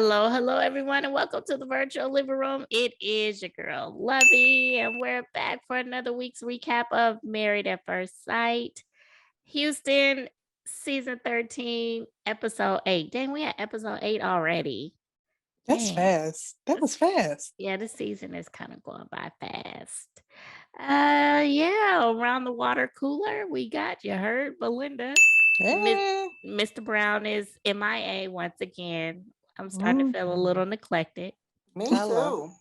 Hello, everyone, and welcome to the virtual living room. It is your girl, Lovey, and we're back for another week's recap of Married at First Sight. Houston, season 13, episode 8. Dang, we had episode 8 already. That's Dang. fast. That was fast. Yeah, the season is kind of going by fast. Around the water cooler, we got, you heard, Belinda. Hey. Mr. Brown is MIA once again. I'm starting to Mm. feel a little neglected. Me Hello.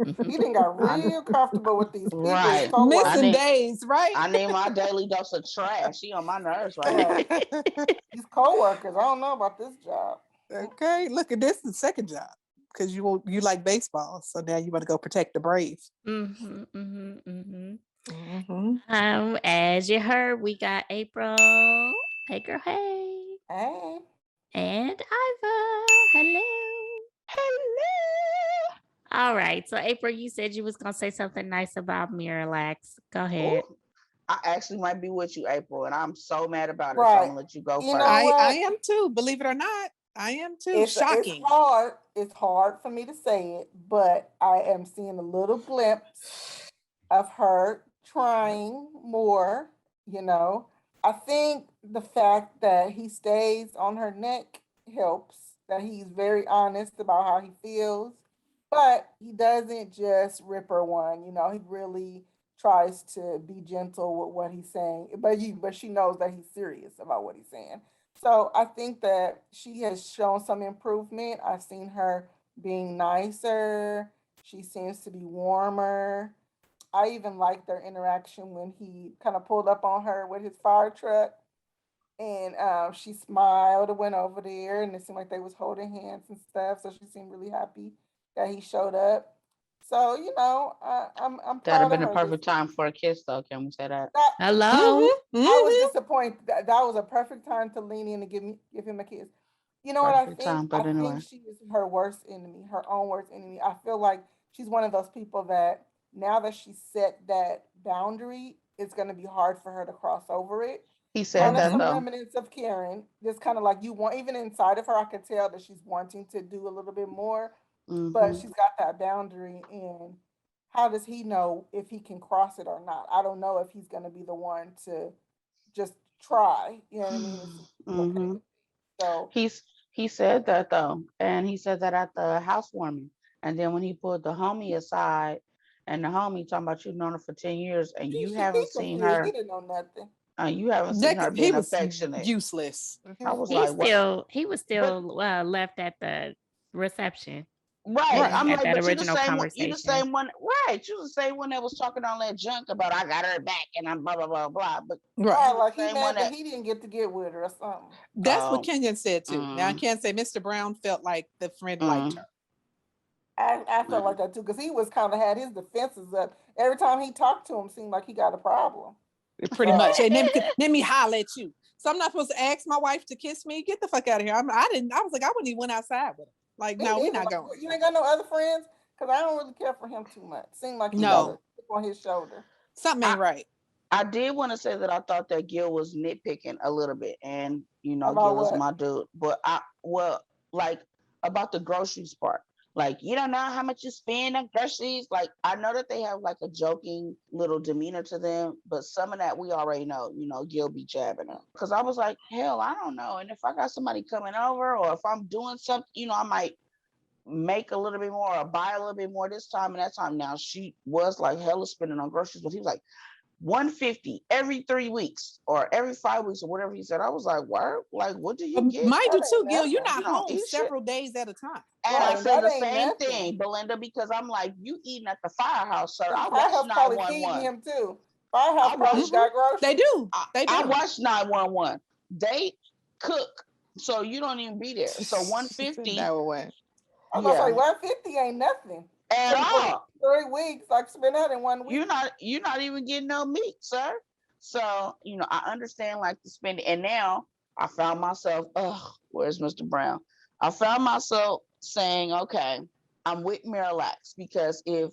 too. He done got real comfortable with these people, his Right. co-workers. Missing need- days, right? I need my daily dose of trash. She on my nerves right now. These co-workers. I don't know about this job. Okay, look at this the second job because you like baseball, so now you want to go protect the Braves. As you heard, we got April. Hey, girl. Hey. Hey. And Iva. Hello. Hello. All right. So, April, you said you was gonna say something nice about Myrla. Go ahead. Ooh, I actually might be with you, April, and I'm so mad about it. So Right. I'm gonna let you go You first. know I what? am too. Believe it or not, I am too. It's Shocking. hard. It's hard for me to say it, but I am seeing a little glimpse of her trying more, I think the fact that he stays on her neck helps, that he's very honest about how he feels, but he doesn't just rip her one, he really tries to be gentle with what he's saying, but she knows that he's serious about what he's saying. So I think that she has shown some improvement. I've seen her being nicer. She seems to be warmer. I even liked their interaction when he kind of pulled up on her with his fire truck, and she smiled and went over there, and it seemed like they was holding hands and stuff. So she seemed really happy that he showed up. So I'm That'd have proud of been a her. perfect time for a kiss, though. Can we say that? That, Hello. I was disappointed. That was a perfect time to lean in and give him a kiss. You know what I Perfect think? time, but I anyway. think she is her worst enemy, her own worst enemy. I feel like she's one of those people that now that she set that boundary, it's going to be hard for her to cross over it. He said Kind of that some though. remnants of Karen. Just kind of like you want, even inside of her, I could tell that she's wanting to do a little bit more, but Hmm. she's got that boundary. And how does he know if he can cross it or not? I don't know if he's going to be the one to just try, you know what I mean? And see if he's okay Hmm. with it. So, He said that though, and he said that at the housewarming. And then when he pulled the homie aside, and the homie talking about you known her for 10 years, and he confused. He didn't know nothing. you haven't seen her He being was affectionate. useless. I was He like, what? still But left at the reception right, Right. I'm at like, that but you the original same one. You the conversation. same one, right? You the same one that was talking all that junk about I got her back and I'm blah blah blah blah. But Right. Right, you like the he same one mad that that he didn't get with her or something. That's what um Kenyon said too. Now I mm, can't say Mr. Brown felt like the friend liked mm, her. I felt mm. like that too, because he was kind of had his defenses up. Every time he talked to him, seemed like he got a problem. Pretty much. So And let me holler at you. So I'm not supposed to ask my wife to kiss me. Get the fuck out of here. I didn't. I was like, I wouldn't even went outside with her. Like, me no, we're neither. not Like, going. you ain't got no other friends, because I don't really care for him too much. Seemed like he got a No, chip on his shoulder. something I ain't right. I did want to say that I thought that Gil was nitpicking a little bit, and About Gil is what? my dude. But like about the groceries part. Like, you don't know how much you spend on groceries. Like, I know that they have like a joking little demeanor to them, but some of that we already know. Gil be jabbing them. Because I was like, hell, I don't know. And if I got somebody coming over, or if I'm doing something, I might make a little bit more or buy a little bit more this time and that time. Now she was like hella spending on groceries, but he was like 150 every 3 weeks or every 5 weeks or whatever he said. I was like, word? Like, what do you get? Mind That you, too, ain't Gil, you're nothing. You not don't home eat shit. several days at a time. And I Right, and said that the ain't same nothing. thing, Belinda, because I'm like, you eating at the firehouse, sir. Because I watched Firehouse probably feeding 911. him too. Firehouse I probably watched Mhm. got They groceries. do. I, They I do. watched 911. They cook. So you don't even be there. So 150, No way. I was gonna say yeah, 150 ain't nothing. at For all. 3 weeks, like spend that in one week. You're not even getting no meat, sir. So, I understand like the spending. And now I found myself, where's Mr. Brown? I found myself saying, okay, I'm with Miralax, because if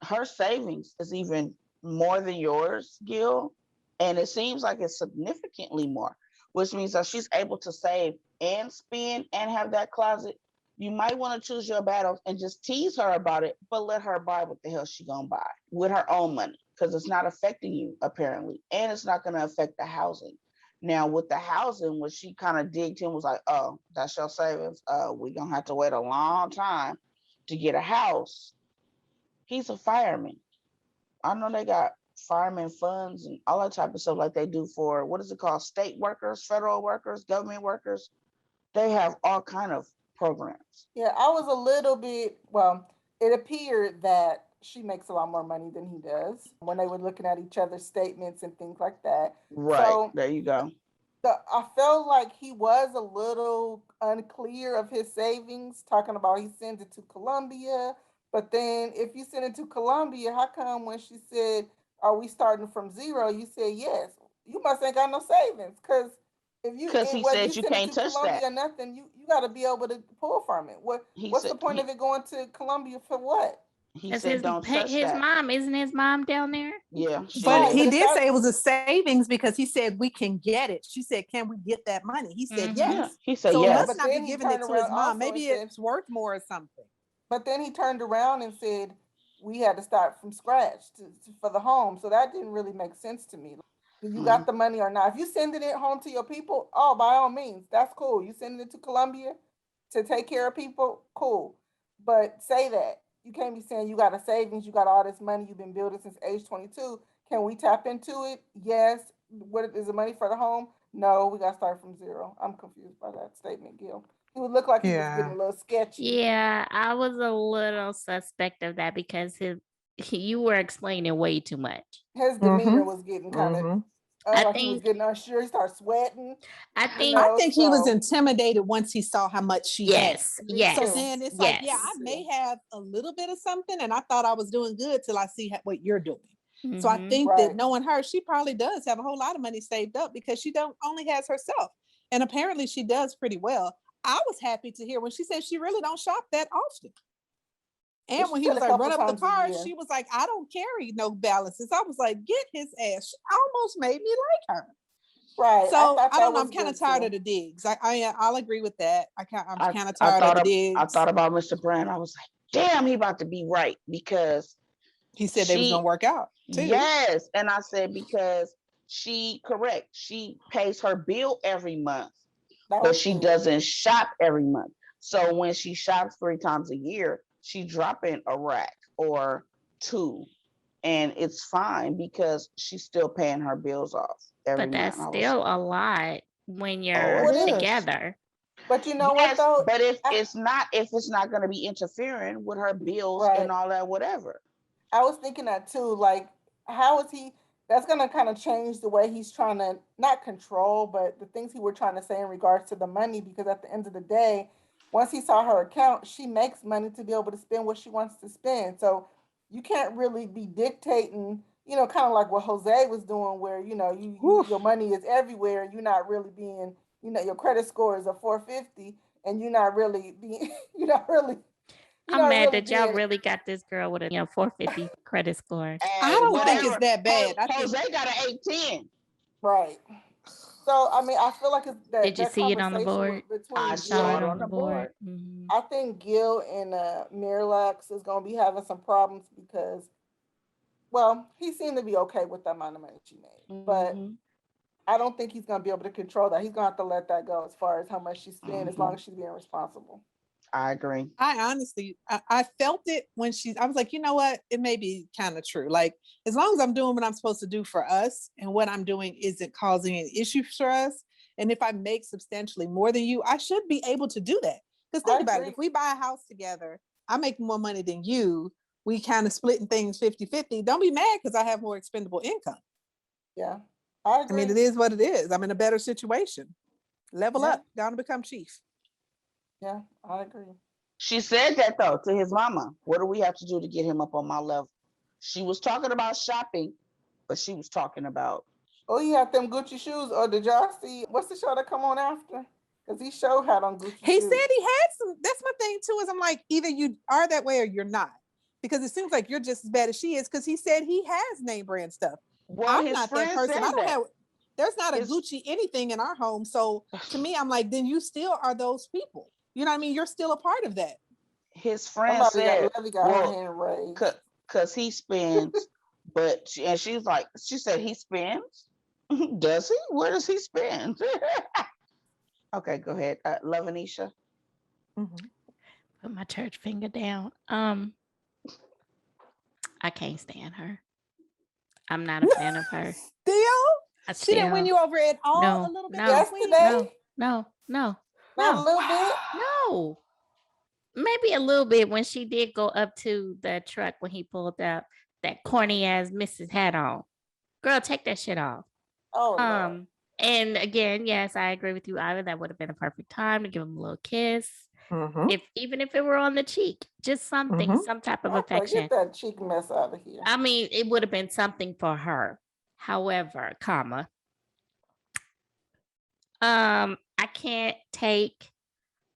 her savings is even more than yours, Gil, and it seems like it's significantly more, which means that she's able to save and spend and have that closet. You might want to choose your battles and just tease her about it, but let her buy what the hell she gonna buy with her own money, because it's not affecting you apparently, and it's not gonna affect the housing. Now with the housing, when she kind of digged him, was like, "Oh, that's your savings. We gonna have to wait a long time to get a house." He's a fireman. I know they got fireman funds and all that type of stuff like they do for, what is it called, state workers, federal workers, government workers. They have all kind of programs. Yeah, I was a little bit, well, it appeared that she makes a lot more money than he does when they were looking at each other's statements and things like that. Right. So There you go. I felt like he was a little unclear of his savings, talking about he sends it to Colombia. But then if you send it to Colombia, how come when she said, "Are we starting from zero?" you said yes. You must ain't got no savings. Cause if you Because he whether you said you send it can't to touch that. Colombia or nothing, you gotta be able to pull from it. He What's the said point of it going to Colombia for what? he That's said don't touch his that. mom. Isn't his mom down there? Yeah, she But Right, but he is. if did that say it was a savings because he said we can get it. She said, "Can we get that money?" He said, Mm-hmm. Yeah, "Yes." he said So he yeah, must but yes. not be then he giving it turned to his around mom. also and Maybe said, it's worth more or something. but then he turned around and said we had to start from scratch for the home. So that didn't really make sense to me. Do you got Mm. the money or not? If you sending it home to your people, oh, by all means, that's cool. You sending it to Colombia to take care of people, cool. But say that. You can't be saying you got a savings, you got all this money you've been building since age 22. Can we tap into it? Yes. What is the money for the home? No, we got to start from zero. I'm confused by that statement, Gil. He would look like he was getting Yeah. a little sketchy. Yeah, I was a little suspect of that because you were explaining way too much. His demeanor Mm-hmm. was getting kind of Mm-hmm. I like he was think getting unsure. He started sweating, I you think I know. think he was So intimidated once he saw how much she had. yes, me So too. then it's like, yeah, Me I yes. may too. have a little bit of something, and I thought I was doing good till I see what you're doing. So I Mm-hmm. think that Right. knowing her, she probably does have a whole lot of money saved up because she don't only has herself, and apparently she does pretty well. I was happy to hear when she said she really don't shop that often. But And she when he said was a like, couple run up the times a card, year. she was like, I don't carry no balances. I was like, get his ass. She almost made me like her. Right. I So thought I that don't know. was I'm kind good of tired too. of the digs. I'll agree with that. I'm I kind of I tired of thought the I digs. thought about Mr. Brand. I was like, damn, he about to be right because He said they was gonna she work out too. yes, and I said because she correct. She pays her bill every month, That but was she good. doesn't shop every month. So when she shops 3 times a year, she dropping a rack or two, and it's fine because she's still paying her bills off every But that's month. I was still a lot when oh, you're it What it is. together. but you know what Yes, though? but I, if it's not going to be interfering with her bills right. and all that, whatever. I was thinking that too. Like, how is he? That's gonna kind of change the way he's trying to not control, but the things he were trying to say in regards to the money. Because at the end of the day, once he saw her account, she makes money to be able to spend what she wants to spend. So you can't really be dictating. You know, kind of like what Jose was doing, where Whew. your money is everywhere. You're not really being. Your credit score is a 450, and you're not really being. You're not really. You're I'm not mad really that y'all being. really got this girl with a 450 credit score. I Hey, don't think Right. it's whatever. that bad. I think Jose got an 810. Right. So I mean, I feel like it's that Did you that see it on the conversation board? with I I between saw saw it it Gil. on on the the board. board. Mhm. I think Gil and Miralax is gonna be having some problems because, well, he seemed to be okay with the amount of money she made, but Mhm. I don't think he's gonna be able to control that. He's gonna have to let that go as far as how much she spends, as long Hmm. as she's being responsible. I agree. I honestly, I felt it when I was like, you know what? It may be kind of true. Like, as long as I'm doing what I'm supposed to do for us and what I'm doing isn't causing an issue for us. And if I make substantially more than you, I should be able to do that. Because I think about it. agree. If we buy a house together, I make more money than you. We kind of splitting things 50-50. Don't be mad because I have more expendable income. Yeah, I I mean, agree. it is what it is. I'm in a better situation. Level Yeah, up, down to become chief. yeah, I agree. She said that though to his mama. What do we have to do to get him up on my level? She was talking about shopping, but she was talking about Oh, he had them Gucci shoes. Or did y'all see what's the show that come on after? Because he show had on Gucci He said shoes. he had some. That's my thing too. Is I'm like, either you are that way or you're not, because it seems like you're just as bad as she is. Because he said he has name brand stuff. well, I'm his not that friend person. I says don't that. have. There's not a His Gucci anything in our home. So to me, I'm like, then you still are those people. You know what I mean? You're still a part of that. His friend said, Lovey got her well, hand raised. cause he spends, and she's like, she said he spends. Does he? Where does he spend? Okay, go ahead, Lovenisha. Put my church finger down. I can't stand her. I'm not a fan of her. She didn't win you over at all a little bit yesterday? No. Not a little bit? No. Maybe a little bit when she did go up to the truck when he pulled up that corny ass Mrs. hat on. Girl, take that shit off. Oh, Lord. And again, yes, I agree with you, Ivy. That would have been a perfect time to give him a little kiss. Even if it were on the cheek, just something, some type of affection. Get that cheek mess out of here. I mean, it would have been something for her. However, I can't take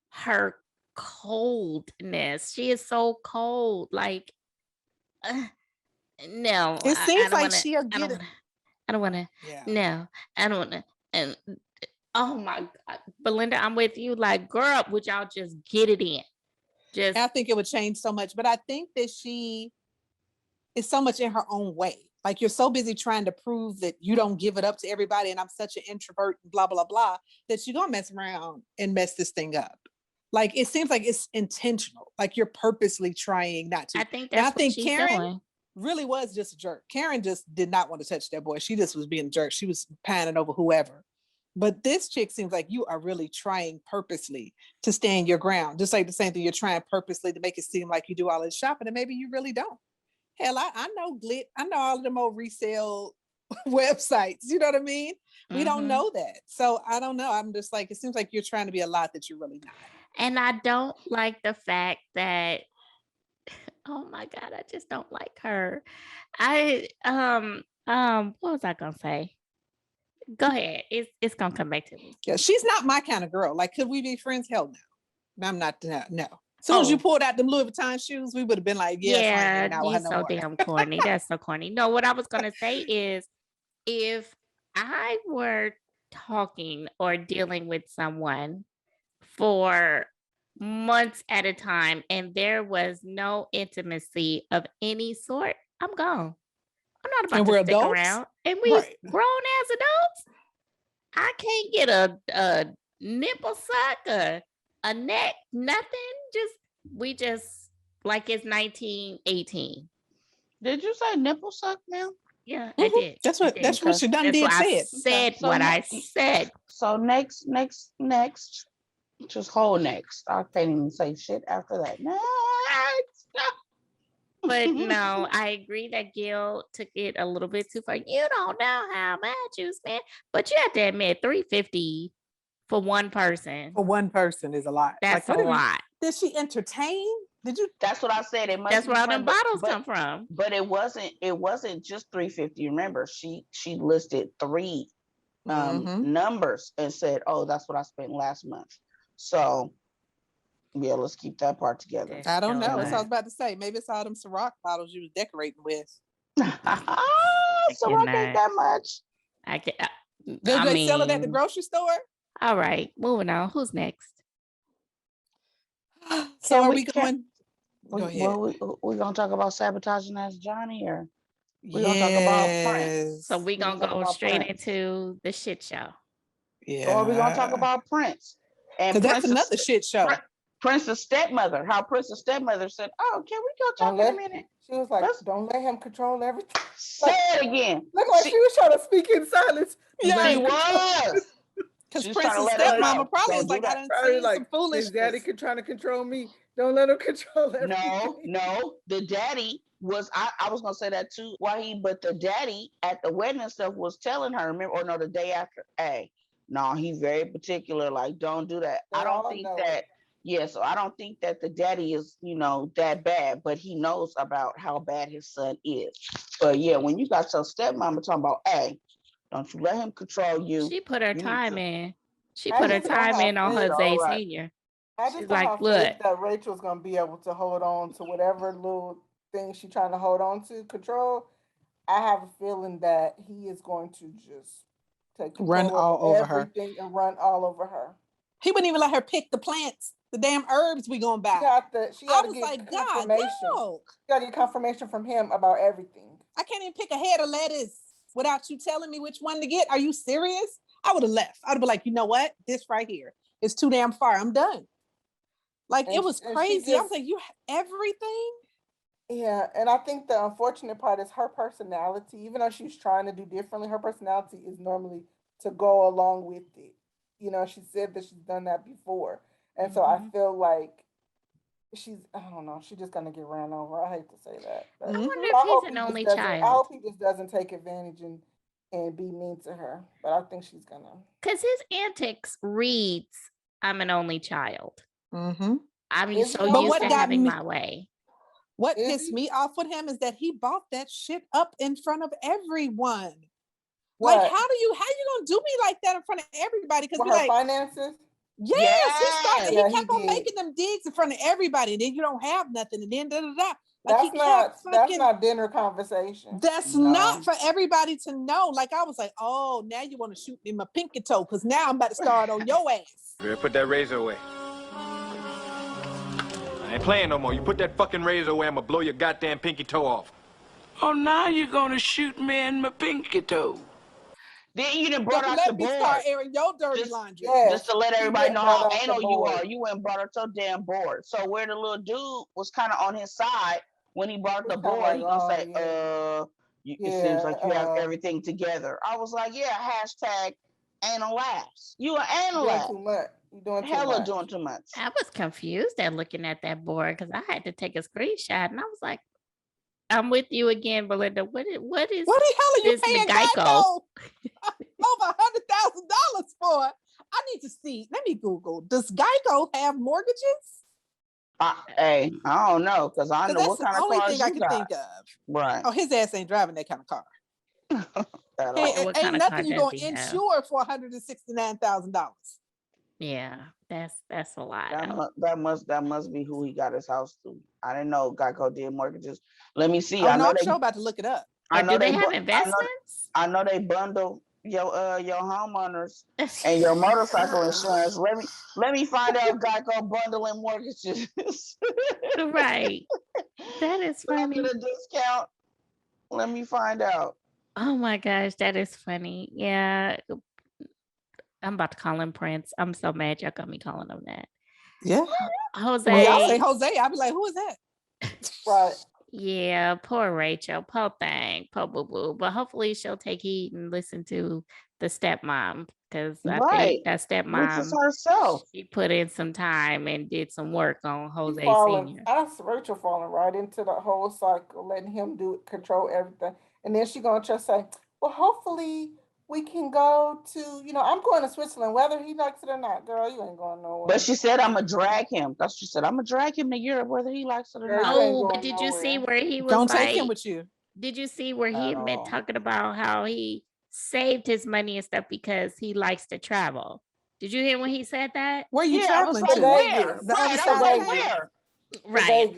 her coldness. She is so cold. Like, no. It seems like she'll get it. I don't want to. Yeah. No, I don't want to. And oh my God, Belinda, I'm with you. Like, girl, would y'all just get it in? I think it would change so much, but I think that she is so much in her own way. Like, you're so busy trying to prove that you don't give it up to everybody, and I'm such an introvert, and blah blah blah, that you're gonna mess around and mess this thing up. Like, it seems like it's intentional. Like, you're purposely trying not to. I think that's what she's Karen doing. Really was just a jerk. Karen just did not want to touch that boy. She just was being a jerk. She was pining over whoever. But this chick seems like you are really trying purposely to stand your ground. Just like the same thing, you're trying purposely to make it seem like you do all this shopping, and maybe you really don't. Hell, I know Glit. I know all of them old resale websites. You know what I mean? We don't know that. So I don't know. I'm just like, it seems like you're trying to be a lot that you're really not. And I don't like the fact that, oh my God, I just don't like her. What was I gonna say? Go ahead. It's gonna come back to me. Yeah, she's not my kind of girl. Like, could we be friends? Hell no. I'm not. No. As soon as you pulled out them Louis Vuitton shoes, we would have been like, yeah, you're so damn corny. That's so corny. No, what I was gonna say is, if I were talking or dealing with someone for months at a time and there was no intimacy of any sort, I'm gone. I'm not about to stick around. And we grown as adults. I can't get a nipple suck, a neck, nothing. We just like it's 1918. Did you say nipple suck, ma'am? Yeah, I did. That's what she done did said. Said what I said. So next, just hold next. I can't even say shit after that. Next. But no, I agree that Gil took it a little bit too far. You don't know how much you spend, but you have to admit, $350 for one person. For one person is a lot. That's a lot. Did she entertain? Did you? That's what I said. It must. That's where all them bottles come from. But it wasn't just $350. Remember, she listed three numbers and said, "Oh, that's what I spent last month." So yeah, let's keep that part together. I don't know. That's what I was about to say. Maybe it's all them Ciroc bottles you was decorating with. Ciroc ain't that much. Did they sell it at the grocery store? All right, moving on. Who's next? So are we going? Go ahead. We're gonna talk about sabotaging as Johnny, or we're gonna talk about Prince. So we're gonna go straight into the shit show. Yeah. Or we're gonna talk about Prince. And that's another shit show. Prince's stepmother. How Prince's stepmother said, "Oh, can we go talk in a minute?" She was like, "Don't let him control everything." Say it again. Look like she was trying to speak in silence. Yeah, she was. Because Prince's stepmama probably is like, I done seen some foolishness. His daddy trying to control me. Don't let him control everything. No. The daddy was, I was going to say that too, but the daddy at the wedding and stuff was telling her, remember, or no, the day after, hey, no, he's very particular, like, don't do that. I don't think that, so I don't think that the daddy is, that bad, but he knows about how bad his son is. But yeah, when you got your stepmama talking about, hey, don't you let him control you. She put her time in. She put her time in on Jose Sr. I just like, look, that Rachel's going to be able to hold on to whatever little thing she's trying to hold on to, control. I have a feeling that he is going to just take run all over her. And run all over her. He wouldn't even let her pick the plants The damn herbs we gonna buy. She I got to was get like, God, confirmation. no. She got to get confirmation from him about everything. I can't even pick a head of lettuce without you telling me which one to get. Are you serious? I would have left. I'd be like, you know what? This right here is too damn far. I'm done. Like, it was crazy. I was like, you have everything? Yeah, and I think the unfortunate part is her personality. Even though she's trying to do differently, her personality is normally to go along with it. You know, she said that she's done that before. And so I feel like I don't know, she's just gonna get ran over. I hate to say that. I wonder if he's an only I child. hope he just doesn't take advantage and be mean to her. But I think she's gonna. Because his antics reads, I'm an only child. Mm-hmm. I'm so used to having my way. What pissed me off with him is that he bought that shit up in front of everyone. What? Like, how you gonna do me like that in front of everybody? Because her finances. Yes, he kept on making them digs in front of everybody, and then you don't have nothing, and then da. Like, that's not dinner conversation. That's not for everybody to know. Like, I was like, oh, now you want to shoot me my pinky toe because now I'm about to start on your ass. Girl, put that razor away. I ain't playing no more. You put that fucking razor away, I'm gonna blow your goddamn pinky toe off. Oh, now you're gonna shoot me in my pinky toe. Then you done brought out the board. Start airing your dirty laundry. Just to let everybody know how anal you are. You went and brought out your damn board. So where the little dude was kind of on his side when he brought the board, he gonna say, it seems like you have everything together. I was like, yeah, hashtag anal laughs. You an anal laugh. Too much. You doing Hella doing too much. I was confused at looking at that board because I had to take a screenshot and I was like, I'm with you again, Belinda. What the hell are you paying Geico over $100,000 for? I need to see. Let me Google. Does Geico have mortgages? Hey, I don't know because I know what kind of cars thing I can think of. Right. Oh, his ass ain't driving that kind of car. Ain't nothing you gonna insure for $169,000. Yeah, that's a lot. That must be who he got his house to. I didn't know Geico did mortgages. Let me see. I know I'm sure about to look it up. Do they have investments? I know they bundle your homeowners and your motorcycle insurance. Let me find out if Geico bundling mortgages. Right. That is funny. Get a discount. Let me find out. Oh my gosh, that is funny. Yeah. I'm about to call him Prince. I'm so mad y'all got me calling him that. Yeah. Jose. When y'all say Jose, I'll be like, who is that? Right. Yeah, poor Rachel. Poor thing. Poor boo-boo. But hopefully she'll take heed and listen to the stepmom. Because I think that stepmom herself. She put in some time and did some work on Jose Sr. That's Rachel falling right into the whole cycle, letting him control everything. And then she's gonna just say, well, hopefully we can go to, I'm going to Switzerland, whether he likes it or not. Girl, you ain't going nowhere. But she said, I'm going to drag him. That's what she said. I'm going to drag him to Europe, whether he likes it or not. Oh, but did you see where he was Don't take him with you. Did you see where he had been talking about how he saved his money and stuff because he likes to travel? Did you hear when he said that? Where you traveling to? Where? Right.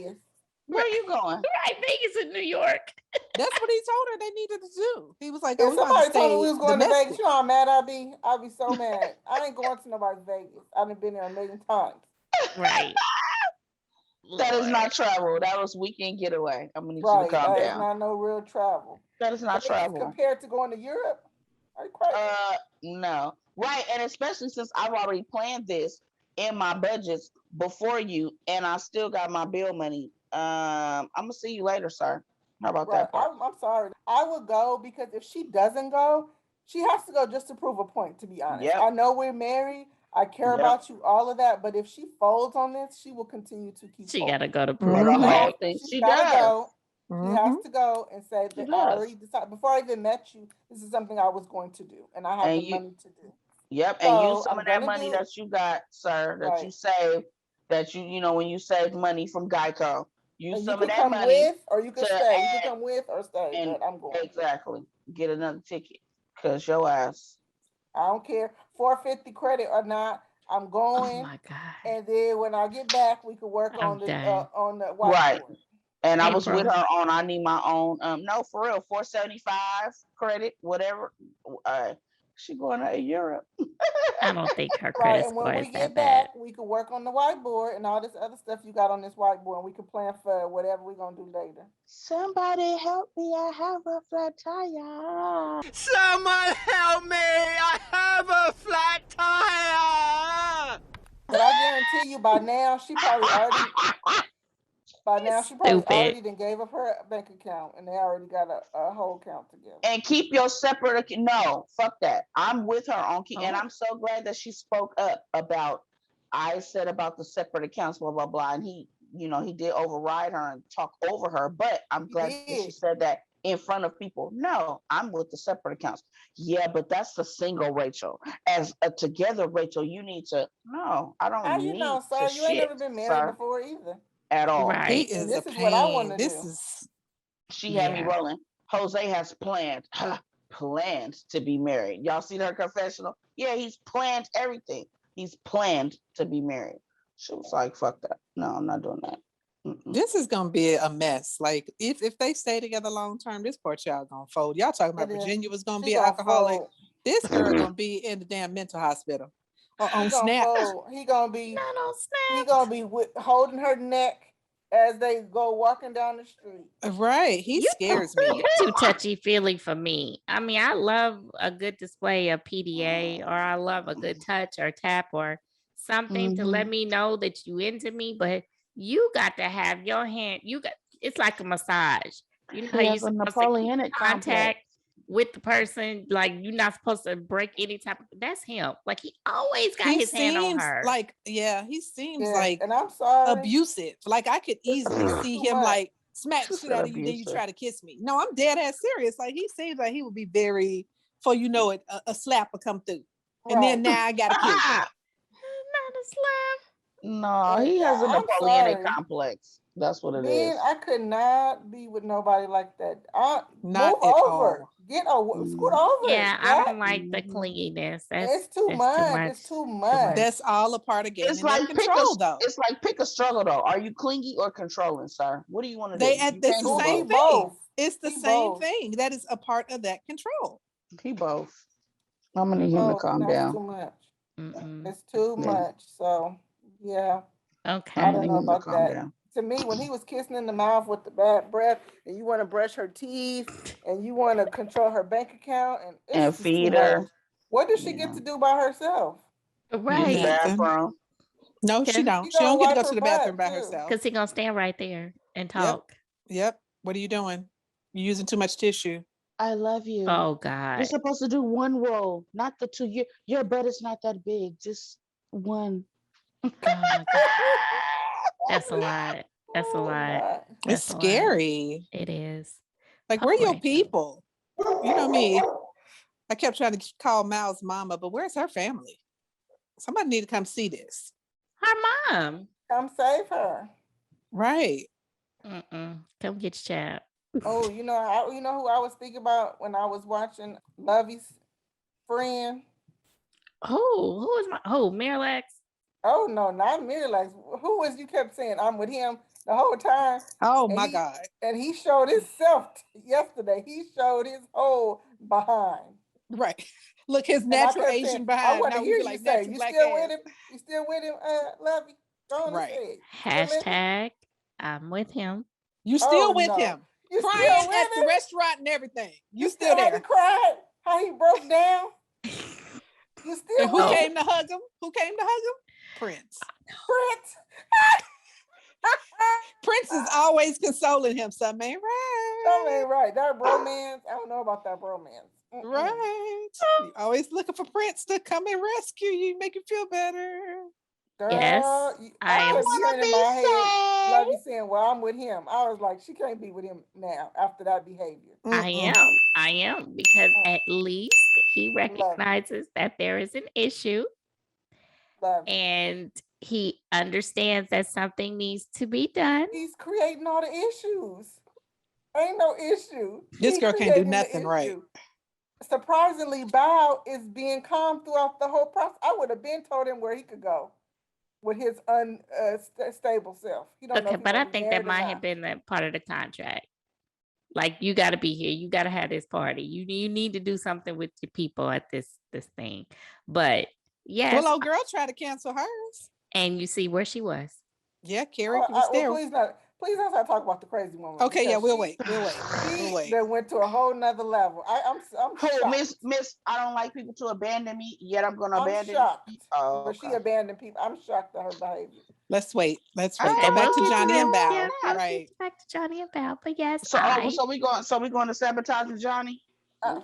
Where are you going? Right, Vegas and New York. That's what he told her they needed to do. He was like, if somebody told me we was going to Vegas, you know how mad I'd be? I'd be so mad. I ain't going to nobody's Vegas. I've been there a million times. Right. That is not travel. That was weekend getaway. I'm going to need you to calm down. That is not no real travel. That is not travel. Compared to going to Europe? Are you crazy? No. Right, and especially since I've already planned this in my budgets before you, and I still got my bill money. I'm gonna see you later, sir. How about that part? I'm sorry. I would go because if she doesn't go, she has to go just to prove a point, to be honest. Yep. I know we're married. I care about you, all of that. But if she folds on this, she will continue to keep She folding. Gotta go to prove a point. She gotta go. She has to go and say that I already decided before I even met you, this is something I was going to do, and I have the money to do. Yep, so and use some of that money that you got, sir, that you saved, that you know when you saved money from Geico. Use some of that money with, or you can stay. You can come with or stay. And but I'm going. Exactly. Get another ticket, cause your ass. I don't care $450 credit or not. I'm going. Oh my God. And then when I get back, we can work on the whiteboard. Right. And I was with her on. I need my own. No, for real, $475 credit, whatever. She going to Europe. I don't think her Right, credit and when score we is that get bad. back, we can work on the whiteboard and all this other stuff you got on this whiteboard, and we can plan for whatever we're gonna do later. Somebody help me! I have a flat tire. Someone help me! I have a flat tire! But I guarantee you, by now she probably already Stupid. done gave up her bank account, and they already got a whole account together. And keep your separate. No, fuck that. I'm with her on key, and Oh. I'm so glad that she spoke up about. I said about the separate accounts, blah blah blah, and he, he did override her and talk over her. But I'm He glad that she did. said that in front of people. No, I'm with the separate accounts. Yeah, but that's the single Rachel. As a together Rachel, you need to. No, I How don't you need know, to sir? You ain't shit, never been married sir, before either. at all. He Right. And is a this is what I want pain. to This do. is She had me Yeah. rolling. Jose has planned to be married. Y'all seen her confessional? Yeah, he's planned everything. He's planned to be married. She was like, "Fuck that. No, I'm not doing that." Mm-mm. this is gonna be a mess. Like if they stay together long term, this poor child gonna fold. Y'all talking about It is. Virginia was gonna She be an gonna alcoholic. fold. This girl gonna be in the damn mental hospital or He on gonna snap. fold. He gonna be. Not on He Snap. gonna be holding her neck as they go walking down the street. Right. He You scares me. You're too touchy feely for me. I mean, I love a good display of PDA, or I love a good touch or tap or something to let me know that you into me. But you got to have your hand. It's like a massage. You know how He you're has a supposed to keep Napoleonic contact complex. with the person. Like you're not supposed to break any type of. That's him. Like he always got He his hand on seems her. like, he seems Yeah, like and I'm sorry. abusive. Like I could easily see Too him much. like smack the She shit said out of you, then you abusive. try to kiss me. No, I'm dead ass serious. Like he seems like he would be very, for you know it, a slap will come through. And then Right. now I gotta kill you. Ah! Not a slap. No, he has a I'm Napoleonic sorry. complex. That's what it Man, is. I could not be with nobody like that. Not Move at over. all. Get over. Scoot over. Yeah, I Jack. don't like the Mhm. clinginess. It's too That's much. too much. It's too much. That's all a part of It's gaining that like control, though. it's like pick a struggle though. Are you clingy or controlling, sir? What do you want to do? You It's can't the do He same both. thing. both. It's the He same both. thing. That is a part of that control. He both. I'm gonna need him to Both. calm And that's down. too much. Mm-mm. It's too Yeah. much. So yeah, I Okay. I'm don't gonna know need him to about calm that. down. To me, when he was kissing in the mouth with the bad breath, and you want to brush her teeth, and you want to control her bank account, and it's And just too feed much. her. What does she Yeah. get to do by herself? Use the Right. Nothing. bathroom. No, she She don't. She gonna don't get to wipe go her to the bathroom butt by too. herself. Because he gonna stand right there and Yep. talk. Yep. What are you doing? You're using too much tissue. I love you. Oh You're God. supposed to do one roll, not the two. Your butt is not that big, just one. Oh my God. That's a lot. That's a Oh, lot. God. It's That's a lot. scary. It is. Like, Poor where are your Rachel. people? You know me. I kept trying to call Mal's mama, but where's her family? Somebody need to come see this. Her mom. Come save her. Right. Come get your child. Oh, you know who I was thinking about when I was watching Lovey's friend? Oh, who is my Miralax? Oh no, not Miralax. Who was you kept saying I'm with him the whole time? Oh And my he- God. And he showed himself yesterday. He showed his whole behind. Right. Look, his And I natural kept Asian saying, I behind. want Now to we hear be you like say, natural you black still ass. with him? You still with him, Lovey? Go on Right. and say it. Still with him? Hashtag I'm with him. You still Oh, with no. him. You still Crying with at the him? restaurant and everything. You You still how he there. cried? How he broke down? You And still who with him? came to hug him? Who came to hug him? Prince. Prince? Prince is always consoling him. Something ain't That right. ain't right. That bromance, I don't know about that bromance. Mm-mm. Right. You always looking for Prince to come and rescue you, make you feel better. Girl, Yes, I I am. kept hearing in be my head, safe. Lovey saying, well, I'm with him. I was like, she can't be with him now after that behavior. I am because at least he recognizes that there is an issue Love it. and he understands that something needs to be done. He's creating all the issues. Ain't no issue. This He girl can't do creating the nothing right. issue. Surprisingly, Bao is being calm throughout the whole process. I would have been told him where he could go with his unstable self. He don't know Okay, if he but I gonna be think that married or might not. have been a part of the contract. Like you got to be here. You got to have this party. You need to do something with your people at this thing. But Yes. Well, old girl tried to cancel hers. And you see where she was. Yeah, Carrie was there. Please don't start talking about the crazy woman. Okay, yeah, because we'll wait. We'll She wait. that went to a whole nother level. I'm Who, shocked. Miss, I don't like people to abandon me, yet I'm gonna I'm abandon shocked. you. Oh, But she okay. abandoned people. I'm shocked at her behavior. Let's wait. Let's All wait. right, Go back We'll to get Johnny and that. Bao. Yeah, we'll Right. get back to Johnny and Bao. But yes, So we going to sabotage Johnny? Uh,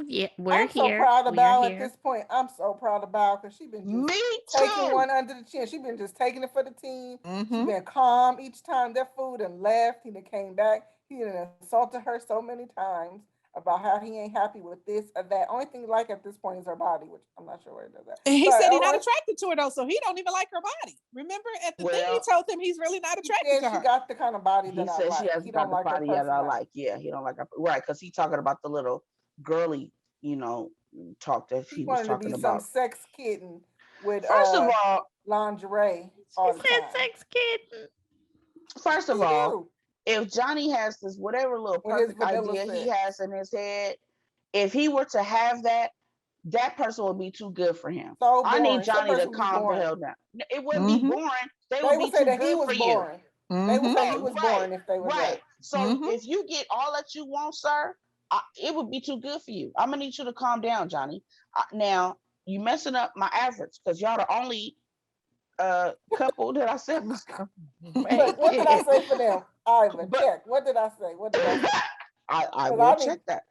yeah, we're I'm so here. proud of We are Bao at here. this point. I'm so proud of Bao because she been just Me taking too. one under the chin. She been just taking it for the team. She Mm-hmm. been calm each time that food and left. He done came back. He done insulted her so many times about how he ain't happy with this or that. Only thing he like at this point is her body, which I'm not sure where it does that. And he said he's not attracted to her though, so he don't even like her body. Remember at the thing he told him he's really not attracted to her. She got the kind of body that He I said like. she has He got don't the like her body that I personality. like. Yeah, he don't like her. Right, because he talking about the little girly, talk that She he was wanted to talking be about. some sex kitten with First of all, lingerie all the She said time. sex kitten. first of He all, do. if Johnny has this whatever little With his perfect vanilla idea he sex. has in his head, if he were to have that, that person would be too good for him. So I need boring. Some Johnny to person would be calm the boring. hell down. It wouldn't be Mhm. boring. They They would would be say too that he good was for you. boring. They would say he was Right. boring if they was Right. that. So Mhm. if you get all that you want, sir, it would be too good for you. I'm gonna need you to calm down, Johnny. Now you messing up my average because y'all the only couple that I said was gonna Look, what did I say for them? Ivan, But- check. What did I say? What did I say? I 'Cause will I need- check that.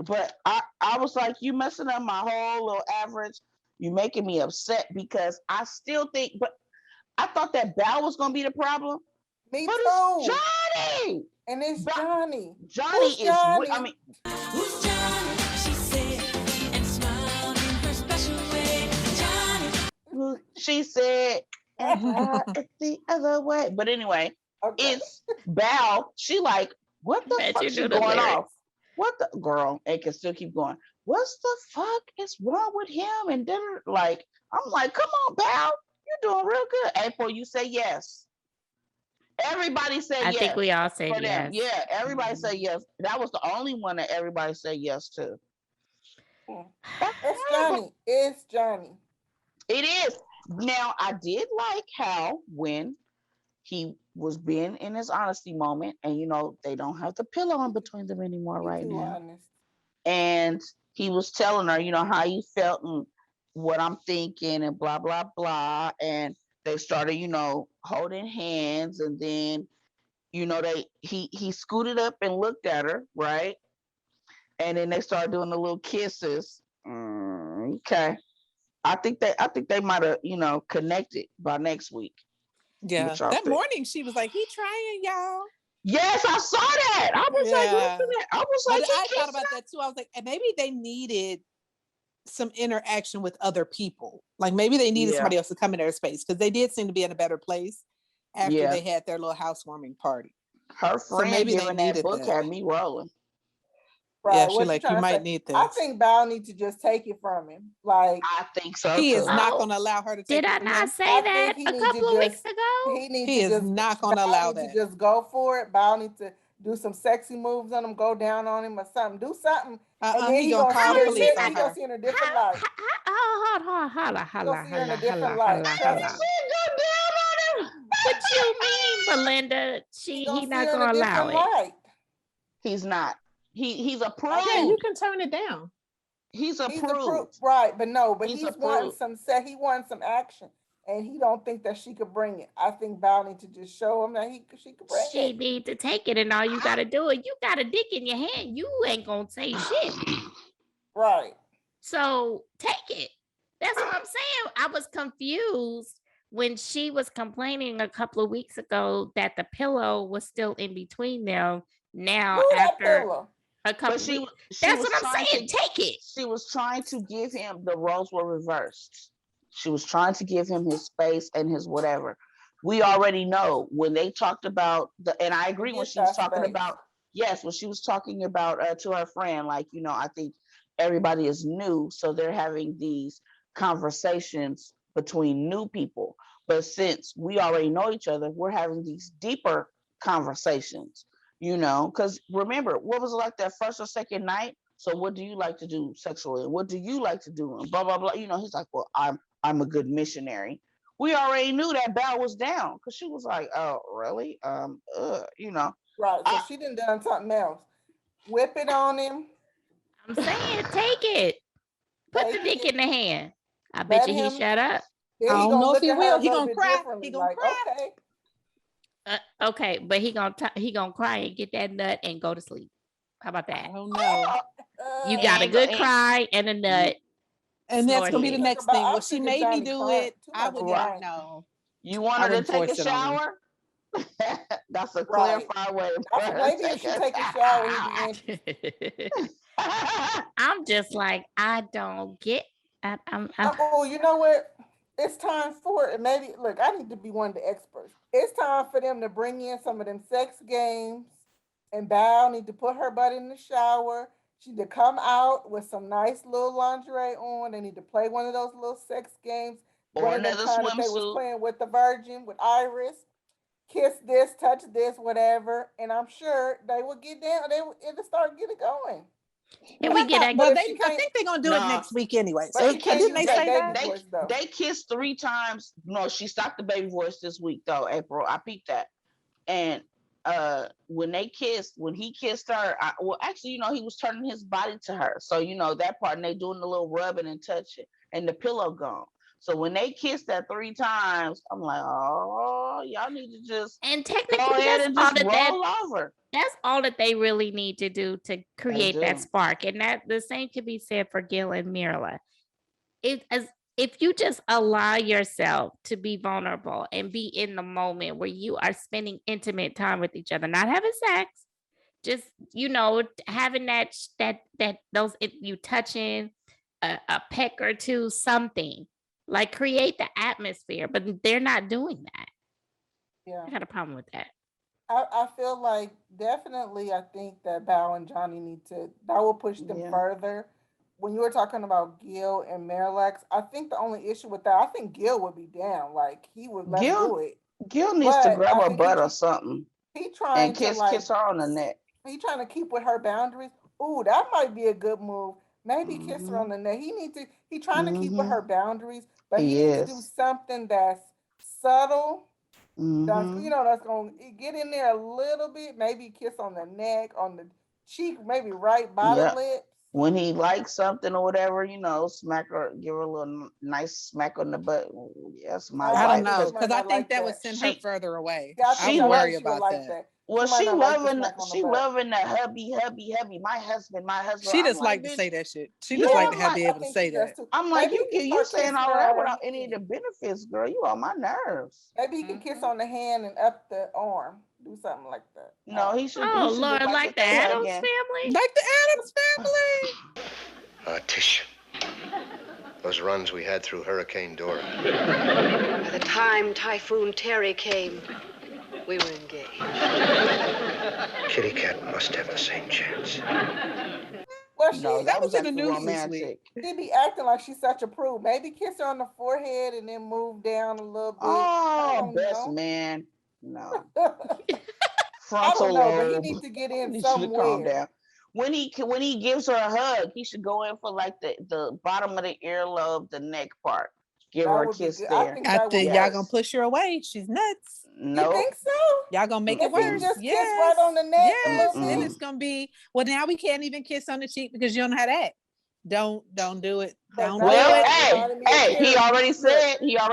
But I was like, you messing up my whole little average. You making me upset because I still think, but I thought that Bao was gonna be the problem. Me But too. it's Johnny. And it's Ba- Johnny. Johnny Who's Johnny? I mean, Who's Johnny? She said, and smiled in her special way. Johnny. she said, it's the other way. But anyway, Okay. it's Bao. She like, what the Bet fuck you she knew the going lyrics. off? What the girl? And can still keep going. What's the fuck is wrong with him? And then like, I'm like, come on, Bao, you're doing real good. April, you say yes. Everybody said I yes. think we all said For them. yes. Yeah, everybody said yes. That was the only one that everybody said yes to. It's Johnny. It's Johnny. It is. Now, I did like how when he was being in his honesty moment, and they don't have the pillow in between them anymore right Too now. honest. And he was telling her, how he felt and what I'm thinking and blah, blah, blah. And they started, holding hands, and then, he scooted up and looked at her, right? And then they started doing the little kisses. Okay. I think they might have, connected by next week. Yeah. That morning she was like, he trying, y'all. Yes, I saw that. I was like, listen to that. I was like, but I thought about that too. I was like, and maybe they needed some interaction with other people. Like maybe they needed somebody else to come in their space because they did seem to be in a better place after they had their little housewarming party. Her friend maybe giving they that book that. had me rolling. Right. Yeah, she like, you might need this. I think Bao needs to just take it from him. Like I think so. He too. is not going to allow her to take Did it I from not him. say I that think a he needs couple to of weeks just- ago? He is not going to allow that. To just go for it. Bao needs to do some sexy moves on him, go down on him or something. Do something. And then he gonna call the police on He gonna her. see her in a different light. Holla, see her in a holla, different holla, light. holla, Trust holla. me. What you mean, Melinda? He He see not her in gonna a allow different it. light. He's not. He's approved. Yeah, you can turn it down. He's approved. He's approved. Right, but no, but He's he's wanting approved. he wants some action. And he don't think that she could bring it. I think Bao needs to just show him that she could bring She it. need to take it, and all you gotta do is you got a dick in your hand. You ain't gonna say shit. Right. So take it. That's what I'm saying. I was confused when she was complaining a couple of weeks ago that the pillow was still in between them. Now Move that after pillow. a couple But she weeks, was that's what I'm trying saying. to- Take it. She was trying to give him the roles were reversed. She was trying to give him his space and his whatever. We already know when they talked about and I agree when Get she was that talking space. about, yes, when she was talking about to her friend, like, I think everybody is new, so they're having these conversations between new people. But since we already know each other, we're having these deeper conversations, because remember, what was it like that first or second night So what do you like to do sexually? What do you like to do? And blah blah blah. He's like, well, I'm a good missionary. We already knew that Bao was down because she was like, oh really? Right. So I, she done something else. Whip it on him. I'm saying, take it. Put the Take dick it. in the hand. I bet Let you he him. shut up. Then I he don't gonna know if look he at her will. a He little gonna bit cry. differently. He gonna Like, cry. okay. Okay, but he gonna cry and get that nut and go to sleep. How about I that? don't know. You got a and go good and, cry and a nut. And that's Snore gonna be the head. next thing. Well, I'm she sick of made me Johnny do crying. it. Too I much wouldn't crying. know. you want I her to wouldn't take force a it on him. shower? That's a Right. clarified way for her to Maybe if take she a take a shower, he'd be shower. interested. I'm just like, I don't get. I'm Oh, you know what? It's time for it. Maybe look, I need to be one of the experts. It's time for them to bring in some of them sex games, and Bao need to put her butt in the shower. She need to come out with some nice little lingerie on. They need to play one of those little sex games, Or one of them another kind that they was swimsuit. playing with the Virgin, with Iris. Kiss this, touch this, whatever, and I'm sure they will get down. It'll start getting going. and But we I get thought, that. But well, if she I can't, think they're gonna do it Nah, next week anyway. but So she can't didn't use they that say baby that? voice though. they kissed 3 times. No, she stopped the baby voice this week though, April. I peeped that. And when he kissed her, actually, he was turning his body to her. So that part, and they doing the little rubbing and touching, and the pillow gone. So when they kissed that 3 times, I'm like, oh, y'all need to just And go technically, ahead that's and all just that roll over. that's all that they really need to do to They create that do. spark. And that the same could be said for Gil and Myrla. If you just allow yourself to be vulnerable and be in the moment where you are spending intimate time with each other, not having sex, just having you touching a peck or two, something like create the atmosphere, but they're not doing that. Yeah, I got a problem with that. I feel like definitely. I think that Bao and Johnny need to. That will push them Yeah. further. When you were talking about Gil and Marilex, I think the only issue with that, I think Gil would be down. Like he would, let's Gil do it. Gil needs to But grab I her think butt or something he and trying to kiss her on the neck. he trying to keep with her boundaries. Ooh, that might be a good move. Maybe kiss her Hmm. on the neck. He trying to keep with her boundaries, but he He needs to do is. something that's subtle. That's Hmm. that's gonna get in there a little bit. Maybe kiss on the neck, on the cheek, maybe right by the Yep. lips. When he likes something or whatever, smack her, give her a little nice smack on the butt. Yes, my I I don't don't wife. think know she Because might because I not think like that would that. send her she, further away. Yeah, I I think she would I worry think she would about like that. that. well, She might she not like the loving, smack on the she butt. loving the hubby, hubby, hubby. My husband, my husband. She I'm just like, like to bitch. say that shit. She Yeah, just like to Yeah, have I'm be I able to think say she does that. too. like, Maybe he you can you start saying kissing all her that on without the any of the hand. benefits, girl. You on my nerves. Maybe he can kiss on the hand and up the arm. Do something like that. I No, don't he know. should Oh he should do Lord, like like if the they Adams hugging. family. Like the Adams family. Tish, those runs we had through Hurricane Dora. By the time Typhoon Terry came, we were engaged. Kitty Cat must have the same chance. Well, No, That that was was in the actually news this week. romantic. she be acting like she's such a prude. Maybe kiss her on the forehead and then move down a little bit. I Oh, don't best know. man. No. I Frontal don't know, but he lobe. needs to get in He should have calmed somewhere. down. When he gives her a hug, he should go in for like the bottom of the earlobe, the neck part. Give That her a would be kiss good. I there. think I that would think y'all work. gonna Yes. push her away. She's nuts. You Nope. think so? Y'all gonna make it If he worse. just kiss Yes. right on the neck a Yes. little Then bit. it's gonna be well. Now we can't even kiss on the cheek because you don't know how to act. Don't do it. But Don't now do you Well, it. just hey, reminded me of he Terry. already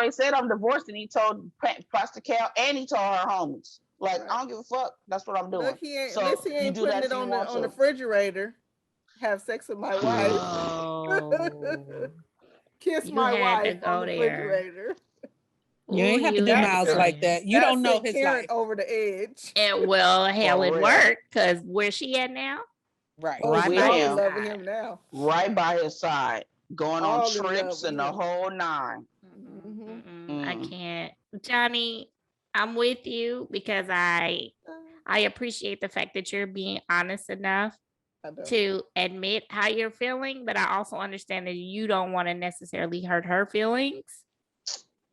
Look, said I'm divorced, and he told Pastor Cal and he told her homies. Like, right. I don't give a fuck. That's what I'm doing. Look, he ain't. At So least he you ain't do putting that it if you on want the to. refrigerator. Have sex with my wife. Oh, Kiss you my had to wife on go the there. refrigerator. You Ooh, ain't have to you do had to Miles go like there. that. You That don't know sent his Karen life. over the edge. And well, hell, For it real. worked because where she at now? Right. Oh, Right she With by all his in him, love with side. him now. right by his side, going on All in love trips with and the him. whole nine. Mm-hmm. I Mm. can't. Johnny, I'm with you because I appreciate the fact that you're being honest enough I know. to admit how you're feeling, but I also understand that you don't want to necessarily hurt her feelings.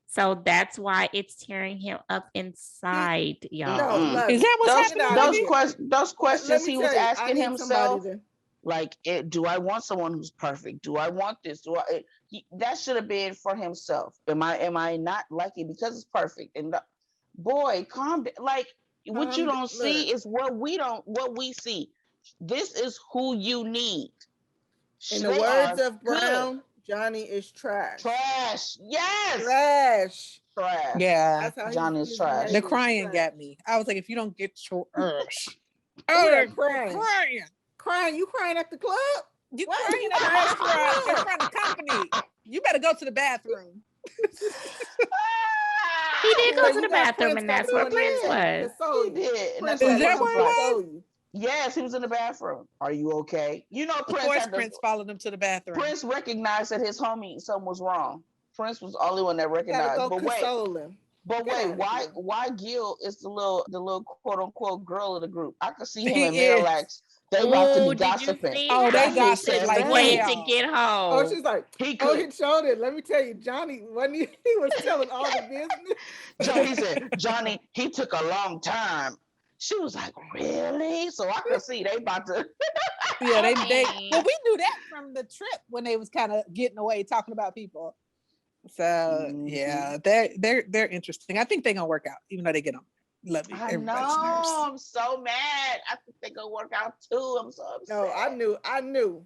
So that's why it's tearing him up inside, No, y'all. love Is that what's Get happening, out of Lovey? here. Those Let questions me he was tell you, I asking need somebody himself. to. Like, do I want someone who's perfect? Do I want this? That should have been for himself. Am I not liking because it's perfect? And boy, calm down. Like, what you don't see is what we see. This is who you need. In the words of Brown, Johnny is trash. Trash. Yes. Trash. Yeah. That's how Johnny is trash. The crying got me. I was like, if you don't get your crying. You crying at the club? You crying at the restaurant in front of company. You better go to the bathroom. He did go to the bathroom, and that's where Prince was. He did. And that's Is that where he was? Yes, he was in the bathroom. Are you okay? You know, Of course, Prince followed him to the bathroom. Prince recognized that his homie something was wrong. Prince was the only one that recognized. Go but console him. But wait, why Gil is the little quote unquote girl of the group? I could see him and Miralax. They about to be gossiping. They gossip like wait to get home. Oh, she's like, he showed it. Let me tell you, Johnny, when he was telling all the business. Johnny said, Johnny, he took a long time. She was like, really? So I could see they about to. Yeah, they. Well, we knew that from the trip when they was kind of getting away talking about people. So yeah, they're interesting. I think they're gonna work out, even though they get on Lovey. I know. I'm so mad. I think they're gonna work out too. I'm so upset. No, I knew.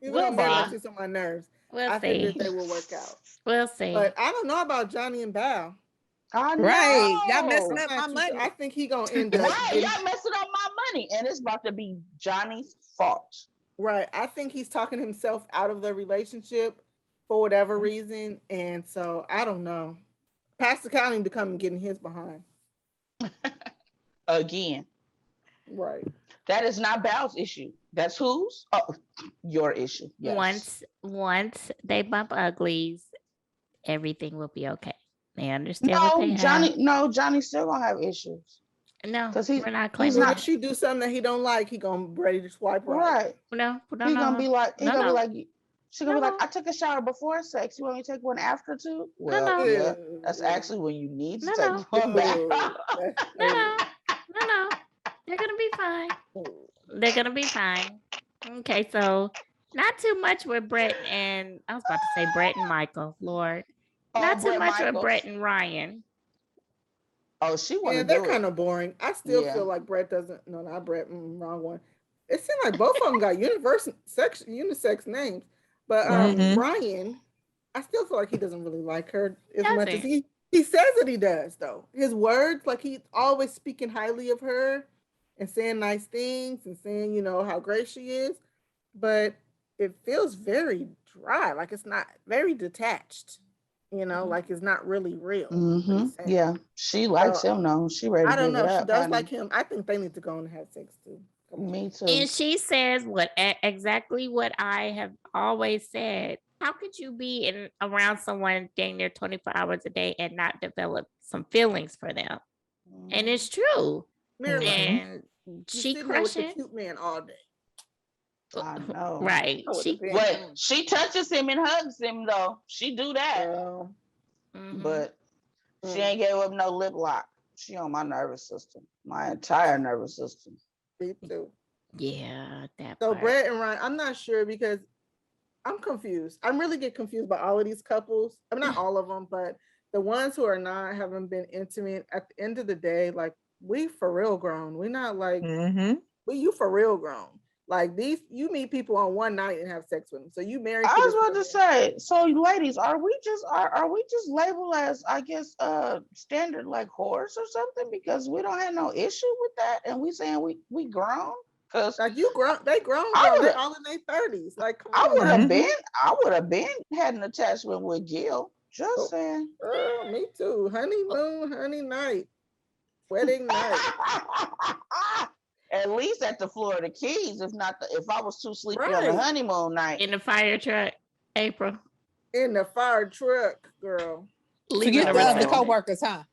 We'll see. It's on my nerves. I think they will work out. We'll see. But I don't know about Johnny and Bao. I know. Right, y'all messing up my money. I think he gonna end up. Right, y'all messing up my money, and it's about to be Johnny's fault. Right, I think he's talking himself out of the relationship for whatever reason, and so I don't know. Pastor Counting to come and get in his behind again. Right. That is not Bao's issue. That's whose? Oh, your issue. Yes. Once they bump uglies, everything will be okay. They understand. Johnny's still gonna have issues. No, because we're not claiming. If she do something that he don't like, he gonna ready to swipe right. No, he's gonna be like, she's gonna be like, I took a shower before sex. You want me to take one after too? Well, yeah, that's actually when you need to take one back. No. They're gonna be fine. They're gonna be fine. Okay, so not too much with Brett and I was about to say Brett and Michael. Lord. Not too much with Brett and Ryan. Oh, she wanted to they're kind of boring. I still feel like Brett doesn't. No, not Brett. Wrong one. It seemed like both of them got unisex names, but Ryan, I still feel like he doesn't really like her as much as he says that he does. Though his words, like he's always speaking highly of her and saying nice things and saying how great she is, but it feels very dry. Like it's not very detached. Like it's not really real. Yeah, she likes him though. She ready. I don't know. She does like him. I think they need to go and have sex too. Me too. And she says exactly what I have always said. How could you be around someone dang near 24 hours a day and not develop some feelings for them? And it's true. And she crushes cute man all day. I know. Right. She touches him and hugs him though. She do that. But she ain't gave up no lip lock. She on my nervous system. My entire nervous system. Me too. Yeah, that So part. Brett and Ryan, I'm not sure because I'm confused. I really get confused by all of these couples. I mean, not all of them, but the ones who are not haven't been intimate. At the end of the day, like we for real grown. We're not like you for real grown. Like these, you meet people on one night and have sex with them. So you married. I was about to say, so ladies, are we just labeled as, I guess, standard like whores or something because we don't have no issue with that, and we saying we grown? Cause like you grown, they grown. They're all in their 30s. Like I would have been had an attachment with Gil. Just saying. Me too. Honeymoon, honey night, wedding night. At least at the Florida Keys, if I was too sleepy on the honeymoon night. In the fire truck, April. In the fire truck, girl. Forget the other co-workers, huh?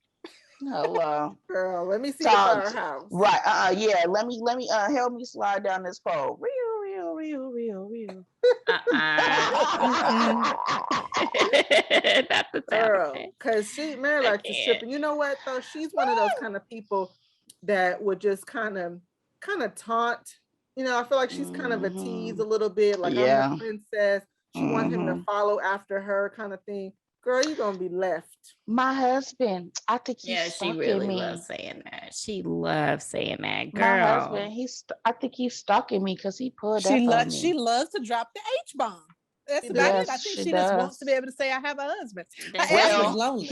Hello. Girl, let me see the firehouse. Right. Yeah, let me help me slide down this pole. Real. Not the girl. Because Myrla is tripping. You know what though? She's one of those kind of people that would just kind of taunt I feel like she's kind of a tease a little bit, like I'm Yeah. the princess. She wants him to follow after her, kind of thing. Girl, you're gonna be left. My husband, I think he's Yeah, she stalking really me. loves saying that. She loves saying that, My girl. husband, I think he's stalking me because he pulled She up on me. she loves to drop the H bomb. That's She about does. it. I Yes, think she she just wants to does. be able to say I have a husband. Her That's ass was Well, lonely.